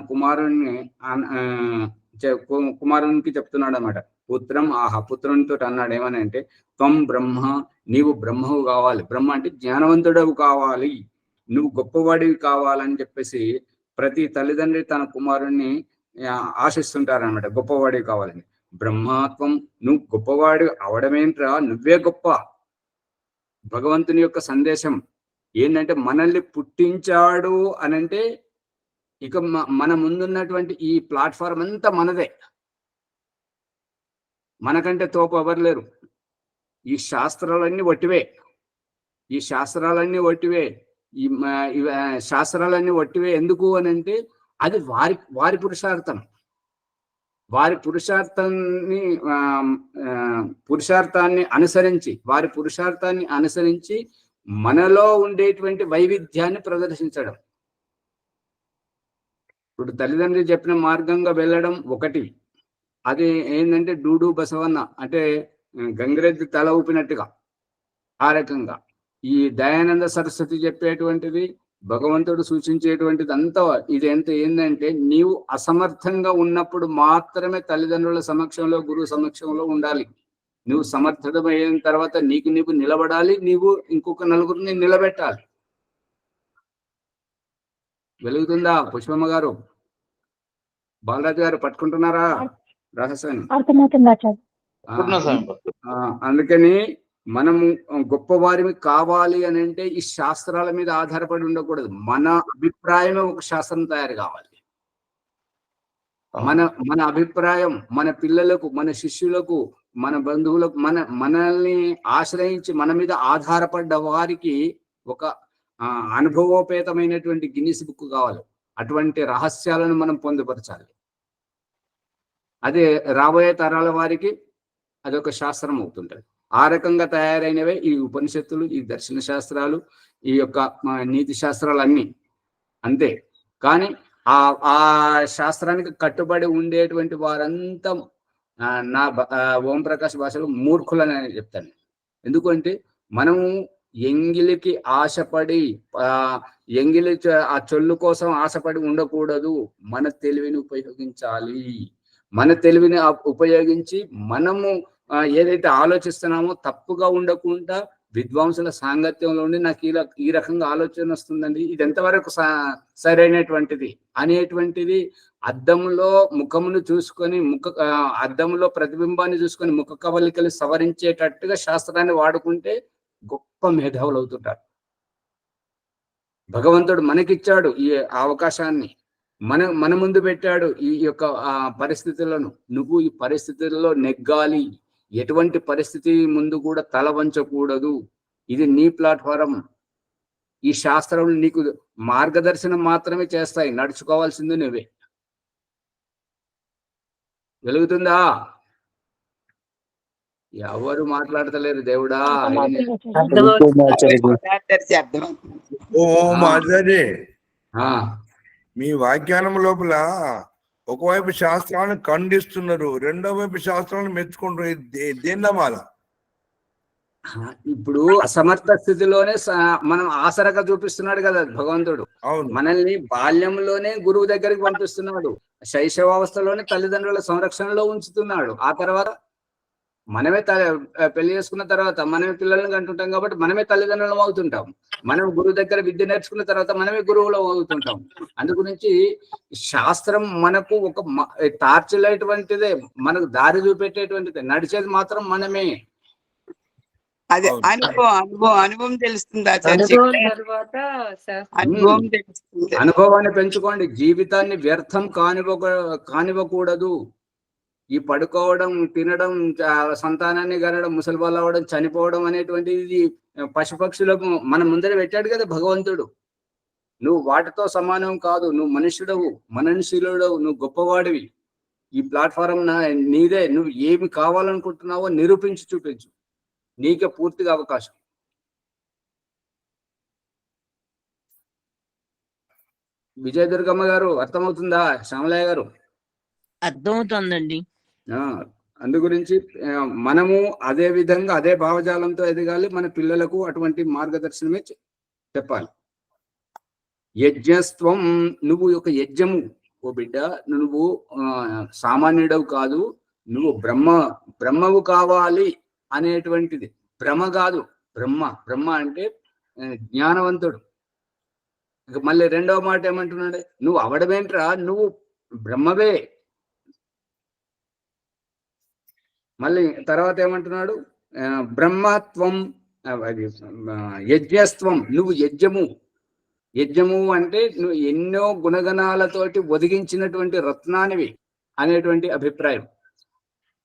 కుమారునికి చెప్తున్నాడు అనమాట. పుత్రం ఆహ, పుత్రునితో అన్నాడు ఏమని అంటే, త్వం బ్రహ్మ, నీవు బ్రహ్మవు కావాలి, బ్రహ్మ అంటే జ్ఞానవంతుడవు కావాలి, నువ్వు గొప్పవాడివి కావాలని చెప్పేసి ప్రతి తల్లిదండ్రి తన కుమారుణ్ణి ఆశిస్తుంటారనమాట, గొప్పవాడివి కావాలని. బ్రహ్మత్వం, నువ్వు గొప్పవాడు అవడమేంట్రా, నువ్వే గొప్ప, భగవంతుని యొక్క సందేశం ఏంటంటే మనల్ని పుట్టించాడు అనంటే ఇక మన ముందున్నటువంటి ఈ ప్లాట్ఫామ్ అంతా మనదే, మనకంటే తోపు ఎవరు లేరు. ఈ శాస్త్రాలన్నీ వట్టివే, ఈ శాస్త్రాలన్నీ వట్టివే, ఈ శాస్త్రాలన్నీ వట్టివే. ఎందుకు అని అంటే అది వారి పురుషార్థం. వారి పురుషార్థాన్ని అనుసరించి మనలో ఉండేటువంటి వైవిధ్యాన్ని ప్రదర్శించడం. ఇప్పుడు తల్లిదండ్రులు చెప్పిన మార్గంగా వెళ్ళడం ఒకటి, అది ఏంటంటే డూడు బసవన్న అంటే గంగిరెద్దు తల ఊపినట్టుగా ఆ రకంగా. ఈ దయానంద సరస్వతి చెప్పేటువంటిది, భగవంతుడు సూచించేటువంటిది అంతా ఇది ఏంటంటే నీవు అసమర్థంగా ఉన్నప్పుడు మాత్రమే తల్లిదండ్రుల సమక్షంలో, గురువు సమక్షంలో ఉండాలి. నువ్వు సమర్థమైన తర్వాత నీకు నిలబడాలి, నీవు ఇంకొక నలుగురిని నిలబెట్టాలి. వెలుగుతుందా పుష్పమ్మ గారు? బాలరాజు గారు పట్టుకుంటున్నారా రహస్యాన్ని? అందుకని మనము గొప్పవారిని కావాలి అని అంటే ఈ శాస్త్రాల మీద ఆధారపడి ఉండకూడదు. మన అభిప్రాయమే ఒక శాస్త్రం తయారు కావాలి. మన అభిప్రాయం మన పిల్లలకు, మన శిష్యులకు, మన బంధువులకు, మనల్ని ఆశ్రయించి మన మీద ఆధారపడ్డ వారికి ఒక అనుభవోపేతమైనటువంటి గిన్నిస్ బుక్ కావాలి. అటువంటి రహస్యాలను మనం పొందుపరచాలి. అదే రాబోయే తరాల వారికి అదొక శాస్త్రం అవుతుంటది. ఆ రకంగా తయారైనవే ఈ ఉపనిషత్తులు, ఈ దర్శన శాస్త్రాలు, ఈ యొక్క నీతి శాస్త్రాలు అన్నీ అంతే. కానీ ఆ శాస్త్రానికి కట్టుబడి ఉండేటువంటి వారంతా నా ఓం ప్రకాష్ భాషలో మూర్ఖులని చెప్తాను. ఎందుకంటే మనము ఎంగిలికి ఆశపడి ఎంగిలి ఆ చొల్లు కోసం ఆశపడి ఉండకూడదు. మన తెలివిని ఉపయోగించాలి. మన తెలివిని ఉపయోగించి మనము ఏదైతే ఆలోచిస్తున్నామో తప్పుగా ఉండకుండా విద్వాంసుల సాంగత్యంలో ఉండి నాకు ఈ రకంగా ఆలోచన వస్తుందండి, ఇది ఎంతవరకు సరైనటువంటిది అనేటువంటిది అద్దంలో ముఖమును చూసుకొని అద్దంలో ప్రతిబింబాన్ని చూసుకొని ముఖ కవలికలు సవరించేటట్టుగా శాస్త్రాన్ని వాడుకుంటే గొప్ప మేధావులు అవుతుంటారు. భగవంతుడు మనకిచ్చాడు ఈ అవకాశాన్ని, మన ముందు పెట్టాడు ఈ యొక్క పరిస్థితులను. నువ్వు ఈ పరిస్థితుల్లో నెగ్గాలి. ఎటువంటి పరిస్థితి ముందు కూడా తల వంచకూడదు. ఇది నీ ప్లాట్ఫారం. ఈ శాస్త్రం నీకు మార్గదర్శనం మాత్రమే చేస్తాయి, నడుచుకోవాల్సింది నువ్వే. వెలుగుతుందా? ఎవరు మాట్లాడతలేరు దేవుడా. మీ వ్యాఖ్యానం లోపల ఒకవైపు శాస్త్రాలను ఖండిస్తున్నారు, రెండో వైపు శాస్త్రాలను మెచ్చుకుంటున్నారు. దేన్నమాల ఇప్పుడు అసమర్థ స్థితిలోనే మనం ఆసరగా చూపిస్తున్నాడు కదా భగవంతుడు. మనల్ని బాల్యంలోనే గురువు దగ్గరికి పంపిస్తున్నాడు, శైశవావస్థలోనే తల్లిదండ్రుల సంరక్షణలో ఉంచుతున్నాడు. ఆ తర్వాత మనమే పెళ్లి చేసుకున్న తర్వాత మనమే పిల్లల్ని కంటుంటాం కాబట్టి మనమే తల్లిదండ్రులం అవుతుంటాం. మనం గురువు దగ్గర విద్య నేర్చుకున్న తర్వాత మనమే గురువులు అవుతుంటాం. అందుగురించి శాస్త్రం మనకు ఒక టార్చ్ లైట్ వంటిదే, మనకు దారి చూపెట్టేటువంటిదే. నడిచేది మాత్రం మనమే. అదే అనుభవం తెలుస్తుంది. అనుభవాన్ని పెంచుకోండి. జీవితాన్ని వ్యర్థం కానివ్వకూడదు. ఈ పడుకోవడం, తినడం, సంతానాన్ని కనడం, ముసలి వాళ్ళు అవ్వడం, చనిపోవడం అనేటువంటిది పశుపక్షులకు మన ముందర పెట్టాడు కదా భగవంతుడు. నువ్వు వాటితో సమానం కాదు, నువ్వు మనుష్యుడవు, మననశీలుడవు, నువ్వు గొప్పవాడివి. ఈ ప్లాట్ఫారం నీదే. నువ్వు ఏమి కావాలనుకుంటున్నావో నిరూపించి చూపించు. నీకే పూర్తిగా అవకాశం. విజయదుర్గమ్మ గారు అర్థమవుతుందా? శ్యామలయ్య గారు అర్థమవుతుందండి. అందు గురించి మనము అదే విధంగా అదే భావజాలంతో ఎదగాలి. మన పిల్లలకు అటువంటి మార్గదర్శనమే చెప్పాలి. యజ్ఞస్త్వం, నువ్వు ఒక యజ్ఞము. ఓ బిడ్డ, నువ్వు సామాన్యుడవు కాదు, నువ్వు బ్రహ్మవు కావాలి అనేటువంటిది. బ్రహ్మ కాదు, బ్రహ్మ అంటే జ్ఞానవంతుడు. ఇక మళ్ళీ రెండవ మాట ఏమంటున్నాడు? నువ్వు అవడమేంట్రా, నువ్వు బ్రహ్మవే. మళ్ళీ తర్వాత ఏమంటున్నాడు? బ్రహ్మత్వం యజ్ఞస్త్వం, నువ్వు యజ్ఞము అంటే నువ్వు ఎన్నో గుణగణాలతోటి ఒదిగించినటువంటి రత్నానివి అనేటువంటి అభిప్రాయం.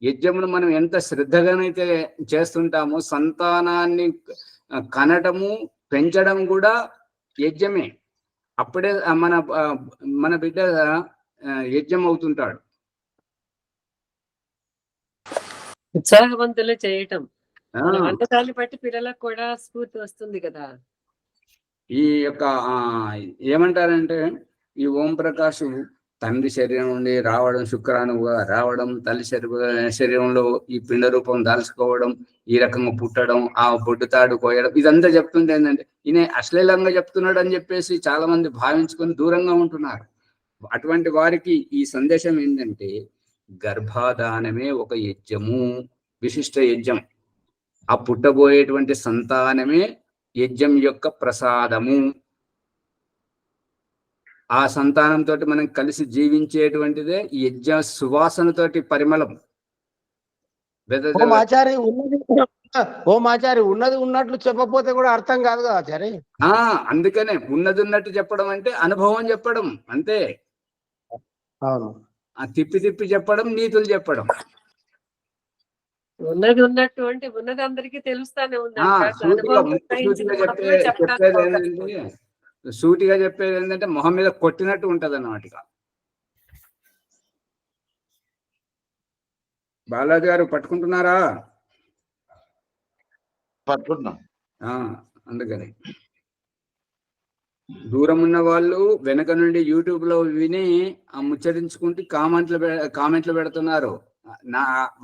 యజ్ఞమును మనం ఎంత శ్రద్ధగానైతే చేస్తుంటామో సంతానాన్ని కనటము పెంచడం కూడా యజ్ఞమే. అప్పుడే మన బిడ్డ యజ్ఞం అవుతుంటాడు. ఉత్సాహవంతులు చేయటం వంటకాన్ని బట్టి పిల్లలకు కూడా స్ఫూర్తి వస్తుంది కదా. ఈ యొక్క ఏమంటారంటే ఈ ఓం ప్రకాష్ తండ్రి శరీరం నుండి రావడం, శుక్రాణువుగా రావడం, తల్లి శరీరంలో ఈ పిండ రూపం దాల్చుకోవడం, ఈ రకంగా పుట్టడం, ఆ బొడ్డుతాడు కోయడం, ఇదంతా చెప్తుంటే ఏంటంటే ఈయన అశ్లీలంగా చెప్తున్నాడు అని చెప్పేసి చాలా మంది భావించుకొని దూరంగా ఉంటున్నారు. అటువంటి వారికి ఈ సందేశం ఏంటంటే గర్భాధానమే ఒక యజ్ఞము, విశిష్ట యజ్ఞం. ఆ పుట్టబోయేటువంటి సంతానమే యజ్ఞం యొక్క ప్రసాదము. ఆ సంతానంతో మనం కలిసి జీవించేటువంటిదే యజ్ఞ సువాసనతోటి పరిమళం. ఆచారి ఉన్నది ఉన్నట్లు చెప్పకపోతే కూడా అర్థం కాదు కదా ఆచారి. అందుకనే ఉన్నది ఉన్నట్టు చెప్పడం అంటే అనుభవం చెప్పడం అంతే. అవును, తిప్పి తిప్పి చెప్పడం, నీతులు చెప్పడం. ఉన్నది ఉన్నట్టు అంటే ఉన్నది అందరికీ తెలుస్తానే ఉంది. సూటిగా చెప్పేది ఏంటంటే మొహం మీద కొట్టినట్టు ఉంటది అన్నమాట. బాలాజీ గారు పట్టుకుంటున్నారా? పట్టుకుంటున్నాం. అందుకని దూరం ఉన్న వాళ్ళు వెనక నుండి యూట్యూబ్ లో విని ముచ్చరించుకుంటూ కామెంట్లు పెడుతున్నారు.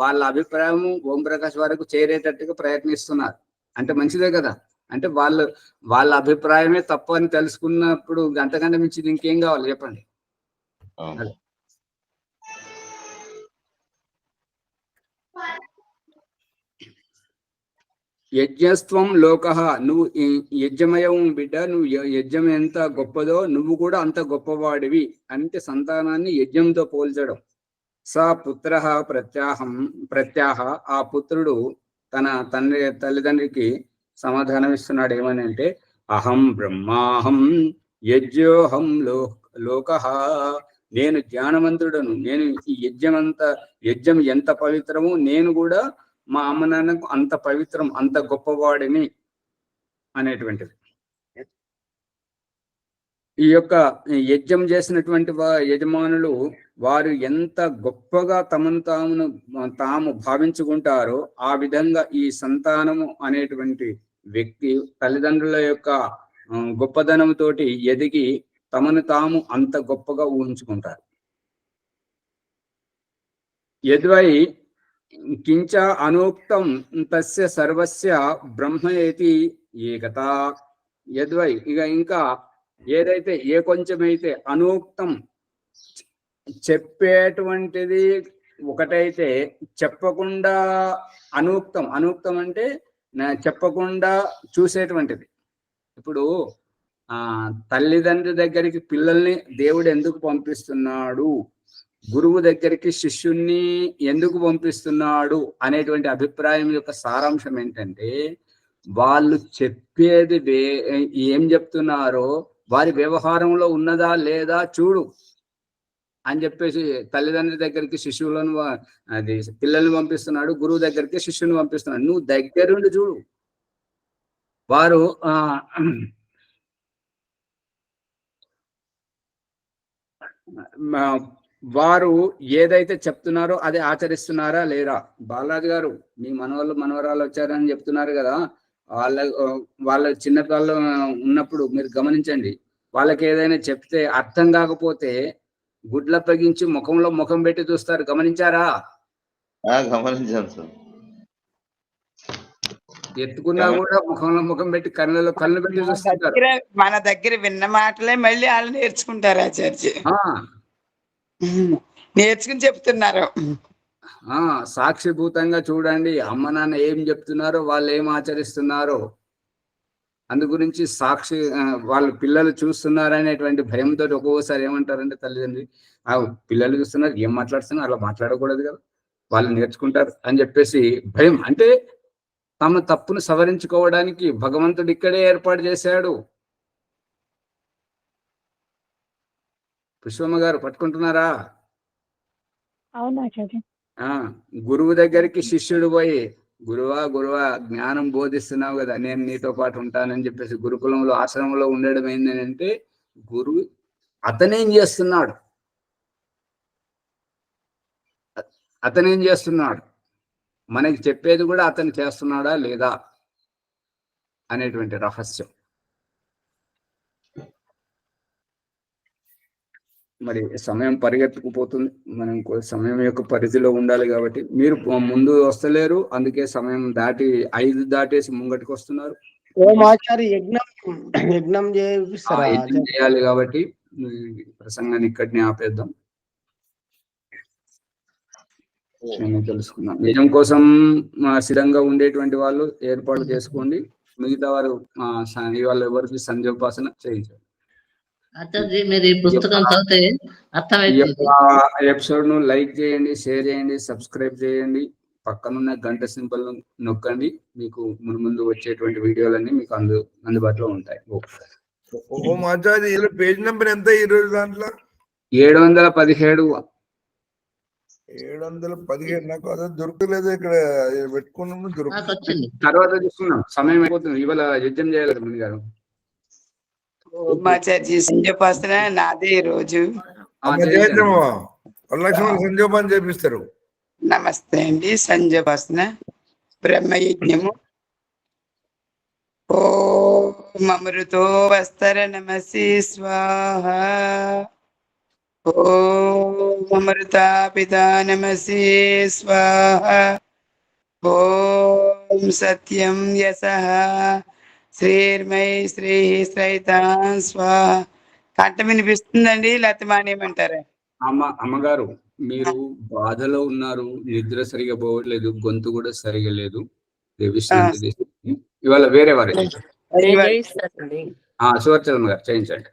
వాళ్ళ అభిప్రాయం ఓం ప్రకాష్ వరకు చేరేటట్టుగా ప్రయత్నిస్తున్నారు. అంటే మంచిదే కదా. అంటే వాళ్ళ అభిప్రాయమే తప్పు అని తెలుసుకున్నప్పుడు అంతకంటే మించింది ఇంకేం కావాలి చెప్పండి. యజ్ఞస్త్వం లోక, నువ్వు యజ్ఞమయం బిడ్డ, నువ్వు యజ్ఞం ఎంత గొప్పదో నువ్వు కూడా అంత గొప్పవాడివి అంటే సంతానాన్ని యజ్ఞంతో పోల్చడం. స పుత్ర ప్రత్యాహ, ఆ పుత్రుడు తన తల్లిదండ్రికి సమాధానం ఇస్తున్నాడు. ఏమని అంటే అహం బ్రహ్మాహం యజ్ఞోహం లోక, నేను జ్ఞానవంతుడను, నేను ఈ యజ్ఞం ఎంత పవిత్రమో నేను కూడా మా అమ్మ నాన్నకు అంత పవిత్రం, అంత గొప్పవాడిని అనేటువంటిది. ఈ యొక్క యజ్ఞం చేసినటువంటి యజమానులు వారు ఎంత గొప్పగా తాము భావించుకుంటారో ఆ విధంగా ఈ సంతానము అనేటువంటి వ్యక్తి తల్లిదండ్రుల యొక్క గొప్పదనంతో ఎదిగి తమను తాము అంత గొప్పగా ఊహించుకుంటారు. యద్వై కించ అనూక్తం తస్య సర్వస్య బ్రహ్మయేతి ఏకత. యద్వై ఇంకా ఏదైతే ఏ కొంచెమైతే అనూక్తం చెప్పేటువంటిది ఒకటైతే చెప్పకుండా అనూక్తం అంటే చెప్పకుండా చూసేటువంటిది. ఇప్పుడు తల్లిదండ్రి దగ్గరికి పిల్లల్ని దేవుడు ఎందుకు పంపిస్తున్నాడు, గురువు దగ్గరికి శిష్యుణ్ణి ఎందుకు పంపిస్తున్నాడు అనేటువంటి అభిప్రాయం యొక్క సారాంశం ఏంటంటే వాళ్ళు చెప్పేది ఏం చెప్తున్నారో వారి వ్యవహారంలో ఉన్నదా లేదా చూడు అని చెప్పేసి తల్లిదండ్రుల దగ్గరికి పిల్లల్ని పంపిస్తున్నాడు, గురువు దగ్గరికి శిష్యుని పంపిస్తున్నాడు. నువ్వు దగ్గరుండి చూడు. వారు ఏదైతే చెప్తున్నారో అది ఆచరిస్తున్నారా లేరా? బాలాజీ గారు మీ మనవరాలు వచ్చారని చెప్తున్నారు కదా, వాళ్ళ చిన్నపిల్లలు ఉన్నప్పుడు మీరు గమనించండి. వాళ్ళకి ఏదైనా చెప్తే అర్థం కాకపోతే గుడ్ల పగించి ముఖంలో ముఖం పెట్టి చూస్తారు. గమనించారా? గమనించాను సార్. ఎత్తుకున్నా కూడా ముఖంలో ముఖం పెట్టి కళ్ళలో కళ్ళు పెట్టి చూస్తారు. మన దగ్గర విన్న మాటలే మళ్ళీ వాళ్ళు నేర్చుకుంటారు. ఆచార్య నేర్చుకుని చెప్తున్నారు. సాక్షిభూతంగా చూడండి అమ్మ నాన్న ఏం చెప్తున్నారో, వాళ్ళు ఏం ఆచరిస్తున్నారో. అందు గురించి వాళ్ళు పిల్లలు చూస్తున్నారనేటువంటి భయంతో ఒక్కొక్కసారి ఏమంటారంటే తల్లిదండ్రి పిల్లలు చూస్తున్నారు, ఏం మాట్లాడుతున్నారు, అలా మాట్లాడకూడదు కదా, వాళ్ళు నేర్చుకుంటారు అని చెప్పేసి భయం. అంటే తమ తప్పును సవరించుకోవడానికి భగవంతుడు ఇక్కడే ఏర్పాటు చేశాడు. పుష్పమ్మ గారు పట్టుకుంటున్నారా? అవునాచార్య. గురువు దగ్గరికి శిష్యుడు పోయి, గురువా జ్ఞానం బోధిస్తున్నావు కదా, నేను నీతో పాటు ఉంటానని చెప్పేసి గురుకులంలో ఆశ్రమంలో ఉండడం ఏంటంటే, గురువు అతనేం చేస్తున్నాడు, మనకి చెప్పేది కూడా అతను చేస్తున్నాడా లేదా అనేటువంటి రహస్యం. మరి సమయం పరిగెత్తుకుపోతుంది, మనం సమయం యొక్క పరిధిలో ఉండాలి కాబట్టి మీరు ముందు వస్తలేరు, అందుకే సమయం దాటేసి ముంగటికి వస్తున్నారు. ఓం ఆచార్య యజ్ఞం చేపిస్తారా? యజ్ఞం చేయాలి కాబట్టి ప్రసంగాన్ని ఇక్కడిని ఆపేద్దాం. నేను తెలుసుకున్నాం. యజ్ఞం కోసం సిద్ధంగా ఉండేటువంటి వాళ్ళు ఏర్పాటు చేసుకోండి. మిగతా వారు ఇవాళ ఎవరికి సంధ్యోపాసన చేయించారు. ఆచార్య మీరు ఈ పుస్తకం చదివితే అర్థమైంది. ఎపిసోడ్ ను లైక్ చేయండి, షేర్ చేయండి, సబ్స్క్రైబ్ చేయండి, పక్కనున్న గంట సింబల్ నొక్కండి. మీకు ముందు వచ్చేటువంటి వీడియోలన్నీ మీకు అందుబాటులో ఉంటాయి. ఓం ఆచార్య పేజ్ నెంబర్ ఎంత ఈ రోజు దాంట్లో? 717. 717. నాకు అదే దొరకలేదు, ఇక్కడ పెట్టుకున్నాము, వచ్చింది. తర్వాత తీసుకున్నాం, సమయం అయిపోతుంది. ఇవాళ యజ్ఞం చేయాలి కదా ముని గారు. ఉమాచార్య సంధ్యోపాసన నాదే ఈ రోజు. సంధ్యోపాసన చేపిస్తారు. నమస్తే అండి. సంధ్యోపాసన బ్రహ్మయజ్ఞము. ఓం అమృతో వస్తర నమసి స్వాహ. ఓం అమృతా పితా నమసి స్వాహ. ఓం సత్యం యసః శ్రీర్మై శ్రీ శ్రైతాం స్వాహ. కంట వినిపిస్తుందండి, లేకపోతే మానేయమంటారా? అమ్మగారు, మీరు బాధలో ఉన్నారు, నిద్ర సరిగా పోవట్లేదు, గొంతు కూడా సరిగా లేదు, విశ్రాంతి తీసుకుని ఇవాళ వేరే వారు సువర్చలమ్మ గారు చేయించండి.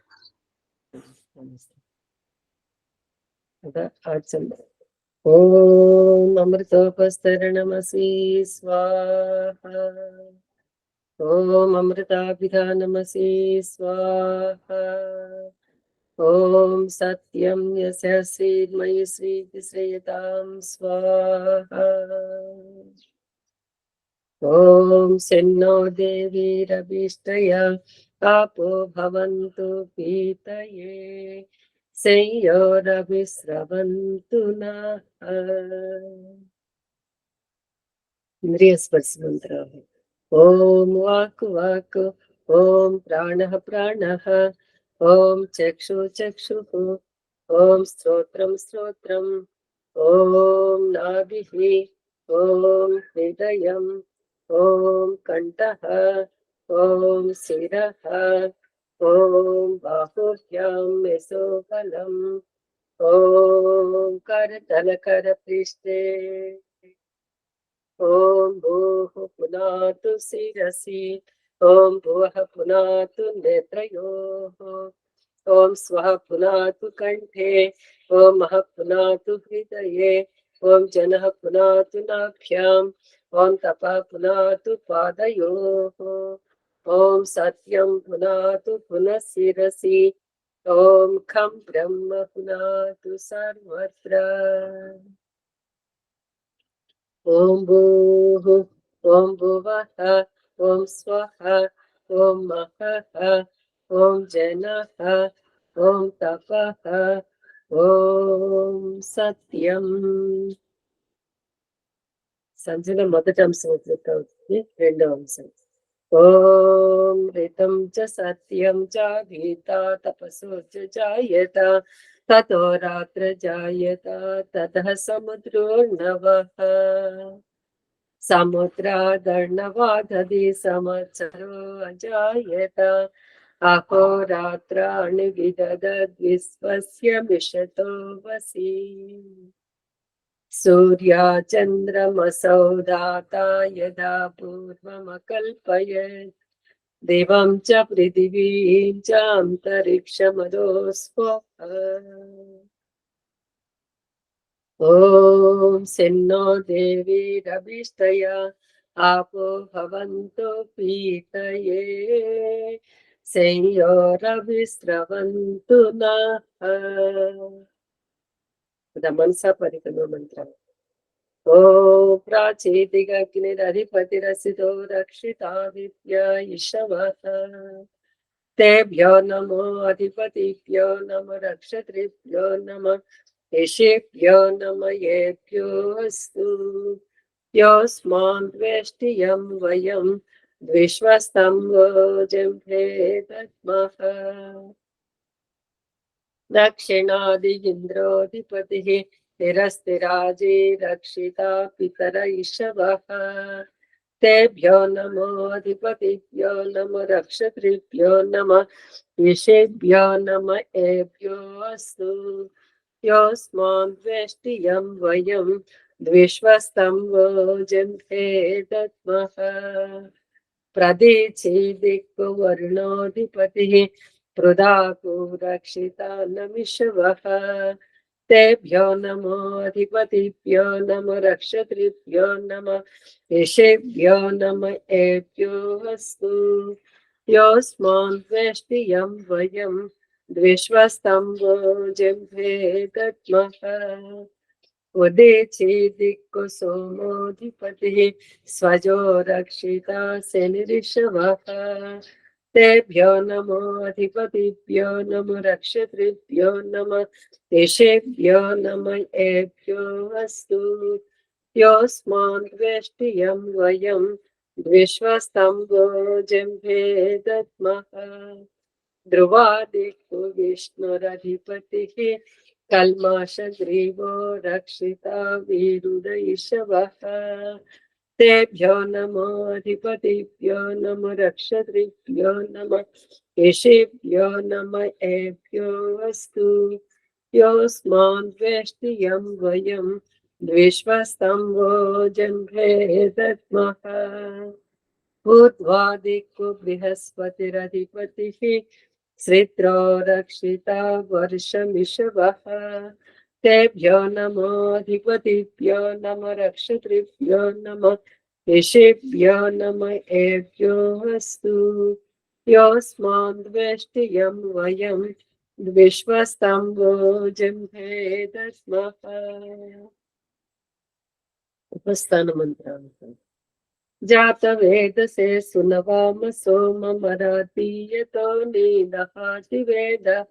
ఓం అమృతోపస్తర నమసి స్వాహ. ఓం అమృతాభిధా నమసి స్వాహ. ఓం సత్యం యస్య శ్రీర్మయి శ్రీతిశ్రయతాం స్వాహ. ఓం శన్నో దేవీరభిష్టయ ఆపో భవంతు పీతయే సంయోరవిస్రవంతు నః. ఇంద్రియ స్పర్శ మంత్రాలు. ఓం వాక్ ఓం ప్రాణః ఓం చక్షుః ఓం శ్రోత్రం ఓం నాభిః ఓం హృదయం ఓం కంఠః ఓం శిరః ఓం బాహుభ్యాం యశోబలం ఓం కరతలకరపృష్ఠే ఓం భూః పునాతు శిరసి ఓం భువః పునాతు నేత్రయోః ఓం స్వః పునాతు కంఠే ఓం మహః పునాతు హృదయే ఓం జనః పునాతు నాభ్యాం ఓం తపః పునాతు పాదయోః ఓం సత్యం పునాతు పునః శిరసి ఓం ఖం బ్రహ్మ పునాతు సర్వత్ర. ఓం భూః ఓం భువః ఓం స్వః ఓం మహః ఓం జనః ఓం తపః ఓం సత్యం. సంజన మొదటి అంశం అవుతుంది. రెండవ అంశం ఓం రితం చ సత్యం చ భీతా తపసో చ జాయత తతో రాత్ర జాయత తతః సముద్రోర్ణవః సముద్రాదర్ణవాదది సంవత్సరో అజాయత అహోరాత్రాణి విదదద్విశ్వస్య మిషతో వసి. సూర్యా చంద్రమసౌ దాతా యదా పూర్వమకల్పయత్ దివం చ పృథివీం చ అంతరిక్షమదో స్వః. ఓం శన్నో దేవీరభిష్టయ आपो भवन्तु पीतये संयोरविस्रवन्तु नः। मनसा परिक्रम मंत्र। ॐ प्राचीदिगग्निरधिपतिरसितो रक्षितादित्य इषवः तेभ्यो नमो अधिपतिभ्यो नमो रक्षत्रिभ्यो नमः ऋषिभ्यो नमः येभ्यो अस्तु योऽस्मान् द्वेष्टियं वयं द्विश्वस्तं वोजम्भे दद्मः। दक्षिणादि इन्द्रोऽधिपतिः स्थिरस्थिराजे रक्षिता पितर इषवः तेभ्यो नमो अधिपतिभ्यो नमो रक्षत्रिभ्यो नमः ऋषिभ्यो नमः एभ्यो अस्तु योऽस्मान् द्वेष्टियं वयं द्विश्वस्तं वोजम्भे दद्मः। प्रदीचि दिक्वरुणोऽधिपतिः पृदाको रक्षिता नमिषवः तेभ्यो नमो अधिपतिभ्यो नमो रक्षत्रिभ्यो नमः ऋषिभ्यो नमः एभ्यो अस्तु योऽस्मान् द्वेष्टियं वयं द्विश्वस्तं वोजम्भे दद्मः। उदीचि दिक्कु सोमोऽधिपतिः स्वजो रक्षिता शनिरिषवः तेभ्यो नमो अधिपतिभ्यो नमो रक्षत्रिभ्यो नमः ऋषिभ्यो नमः एभ्यो अस्तु योऽस्मान् द्वेष्टियं वयं द्विश्वस्तं वोजम्भे दद्मः। ध्रुवादिक्कु विष्णुरधिपतिः कल्माषग्रीवो रक्षिता वीरुद इषवः तेभ्यो नमो अधिपतिभ्यो नमो रक्षत्रिभ्यो नमः ऋषिभ्यो नमः एभ्यो अस्तु योऽस्मान् द्वेष्टियं वयं द्विश्वस्तं वोजम्भे दद्मः। ऊर्ध्वादिक्कु बृहस्पतिरधिपतिः श्रित्रो रक्षिता वर्षमिषवः तेभ्यो नमो अधिपतिभ्यो नमो रक्षत्रिभ्यो नमः ऋषिभ्यो नमः एभ्यो अस्तु योऽस्मान् द्वेष्टियं वयं द्विश्वस्तं वोजम्भे दद्मः। उपस्थान मंत्र। जात वेद से सुनवाम सोम मरातीयतो नीदहाति वेदः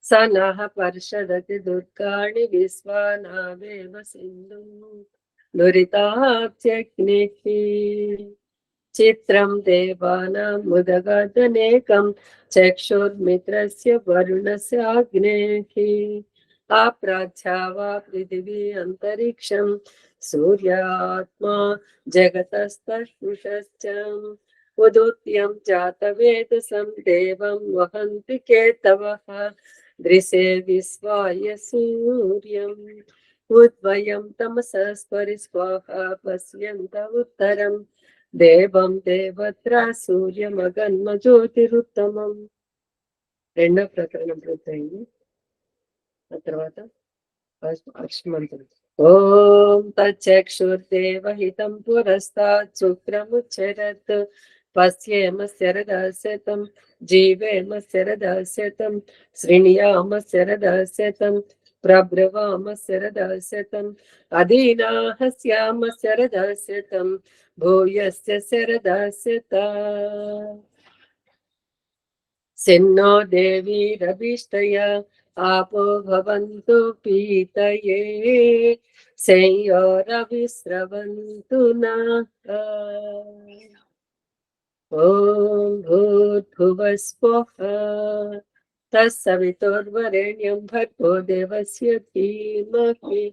सनः पर्षदति दुर्गाणि विश्वानावेव सिन्धु नुरितात्यग्निः चित्रं देवानां मुदगदनेकं चक्षुर्मित्रस्य वरुणस्य अग्नेः आप्राच्छावा पृथिवी अंतरिक्षं सूर्यात्मा जगतस्तुषश्च उदुत्यं जातवेदसं देवं वहन्ति केतवः दृशे विश्वाय सूर्यम् उद्वयं तमसस्परिस्वाहा पश्यन्त उत्तरं देवं देवत्रा सूर्यमगन्म ज्योतिरुत्तमम्। రెండో ప్రకరణం పూర్తయింది. ఆ తర్వాత అక్షమంతుడు ఓం తచ్చక్షుర్దేవహితం పురస్తాత్ శుక్రముచ్చరత్ పశ్యేమ శరదాస్యతం జీవేమ శరదాస్యతం శృణ్యామ శరదాస్యతం ప్రబ్రవామ శరదాస్యతం అధీనాః స్యామ శరదాస్యతం భూయస్య శరదాస్యత सिन्नो देवी रविष्टय आपो भवन्तु पीतये संयोरविस्रवन्तु नः। ॐ भूर्भुवस्वः तत्सवितुर्वरेण्यं भर्गो देवस्य धीमहि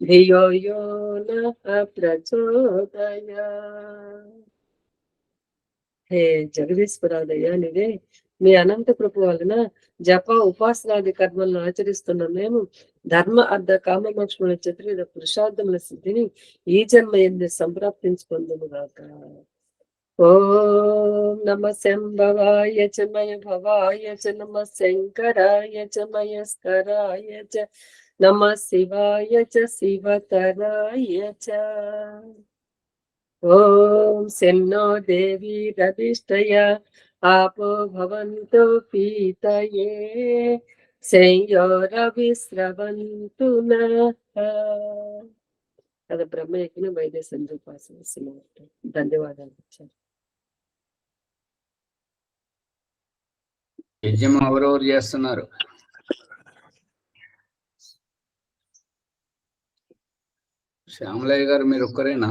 धियो यो नः प्रचोदयात्। हे జగదీశ్వరాదయ్యా నిదే మీ అనంత కృప వలన జప ఉపాసనాది కర్మలను ఆచరిస్తున్న మేము ధర్మ అర్ధ కామ మోక్షముల చతుర్విధ పురుషార్థముల సిద్ధిని ఈ జన్మ ఎందు సంప్రాప్తించుకుందుముగాక। ఓం నమ శంభవాయ చ మయ భవాయ చ నమ శంకరాయ చ మయస్కరాయ చ నమ శివాయ చ శివతరాయ చ। ఓం శన్నో దేవి రవిష్టయ ఆపో భవంతు పీతయే సంయోరవిస్రవంతు నః. అది బ్రహ్మయజ్ఞ వైద్య సంజోపాసన. ధన్యవాదాలు. యజ్ఞం ఎవరెవరు చేస్తున్నారు? శ్యామలయ్య గారు మీరు ఒక్కరేనా?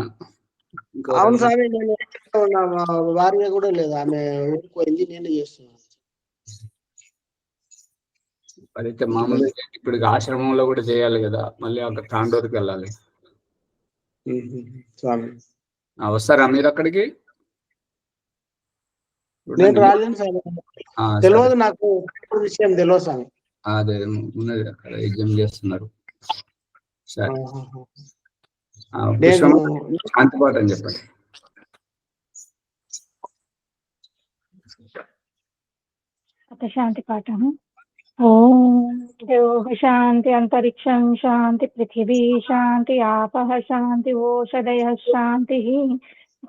అవును స్వామి, నేను ఉన్నా, మా భార్య కూడా లేదు, ఆమె ఊరిపోయింది, నేను చేస్తున్నాను. అయితే మామూలుగా ఇప్పుడు ఆశ్రమంలో కూడా చేయాలి కదా, మళ్ళీ అక్కడ తాండూరుకి వెళ్ళాలి. స్వామి వస్తారా మీరు అక్కడికి? నేను రాలేను స్వామి, తెలియదు నాకు విషయం, తెలియదు స్వామి. అదే ఉన్నది అక్కడ యజ్ఞం చేస్తున్నారు. సరే, శాంతిపాఠం చెప్పండి. శాంతి పాఠం. ఓం దేవ శాంతి, అంతరిక్షం శాంతి, పృథివీ శాంతి, ఆపః శాంతి, ఓషధయః శాంతి,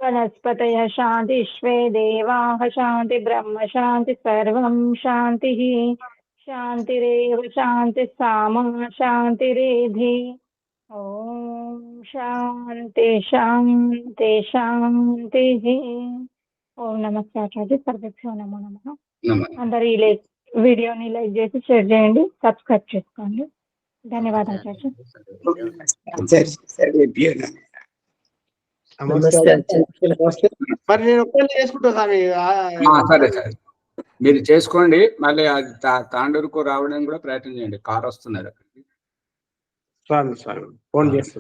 వనస్పతయః శాంతి, విశ్వే దేవాః శాంతి, బ్రహ్మ శాంతి, సర్వం శాంతి. శాంతిరేవ శాంతి సామా శాంతిరేధి. ఓం శాంతి శాంతి శాంతి. ఓం నమస్తే ఆచార్య. సర్వేభ్యో నమో నమః. అందరూ ఈ వీడియోని లైక్ చేసి షేర్ చేయండి, సబ్స్క్రైబ్ చేసుకోండి. ధన్యవాదాలు ఆచార్య. మరి నేను ఒక్కళ్ళు చేసుకుంటా స్వామి. సరే సరే, మీరు చేసుకోండి. మళ్ళీ తాండూరుకు రావడానికి కూడా ప్రయత్నం చేయండి, కార్ వస్తున్నారు. స్వామి ఫోన్ చేస్తాను.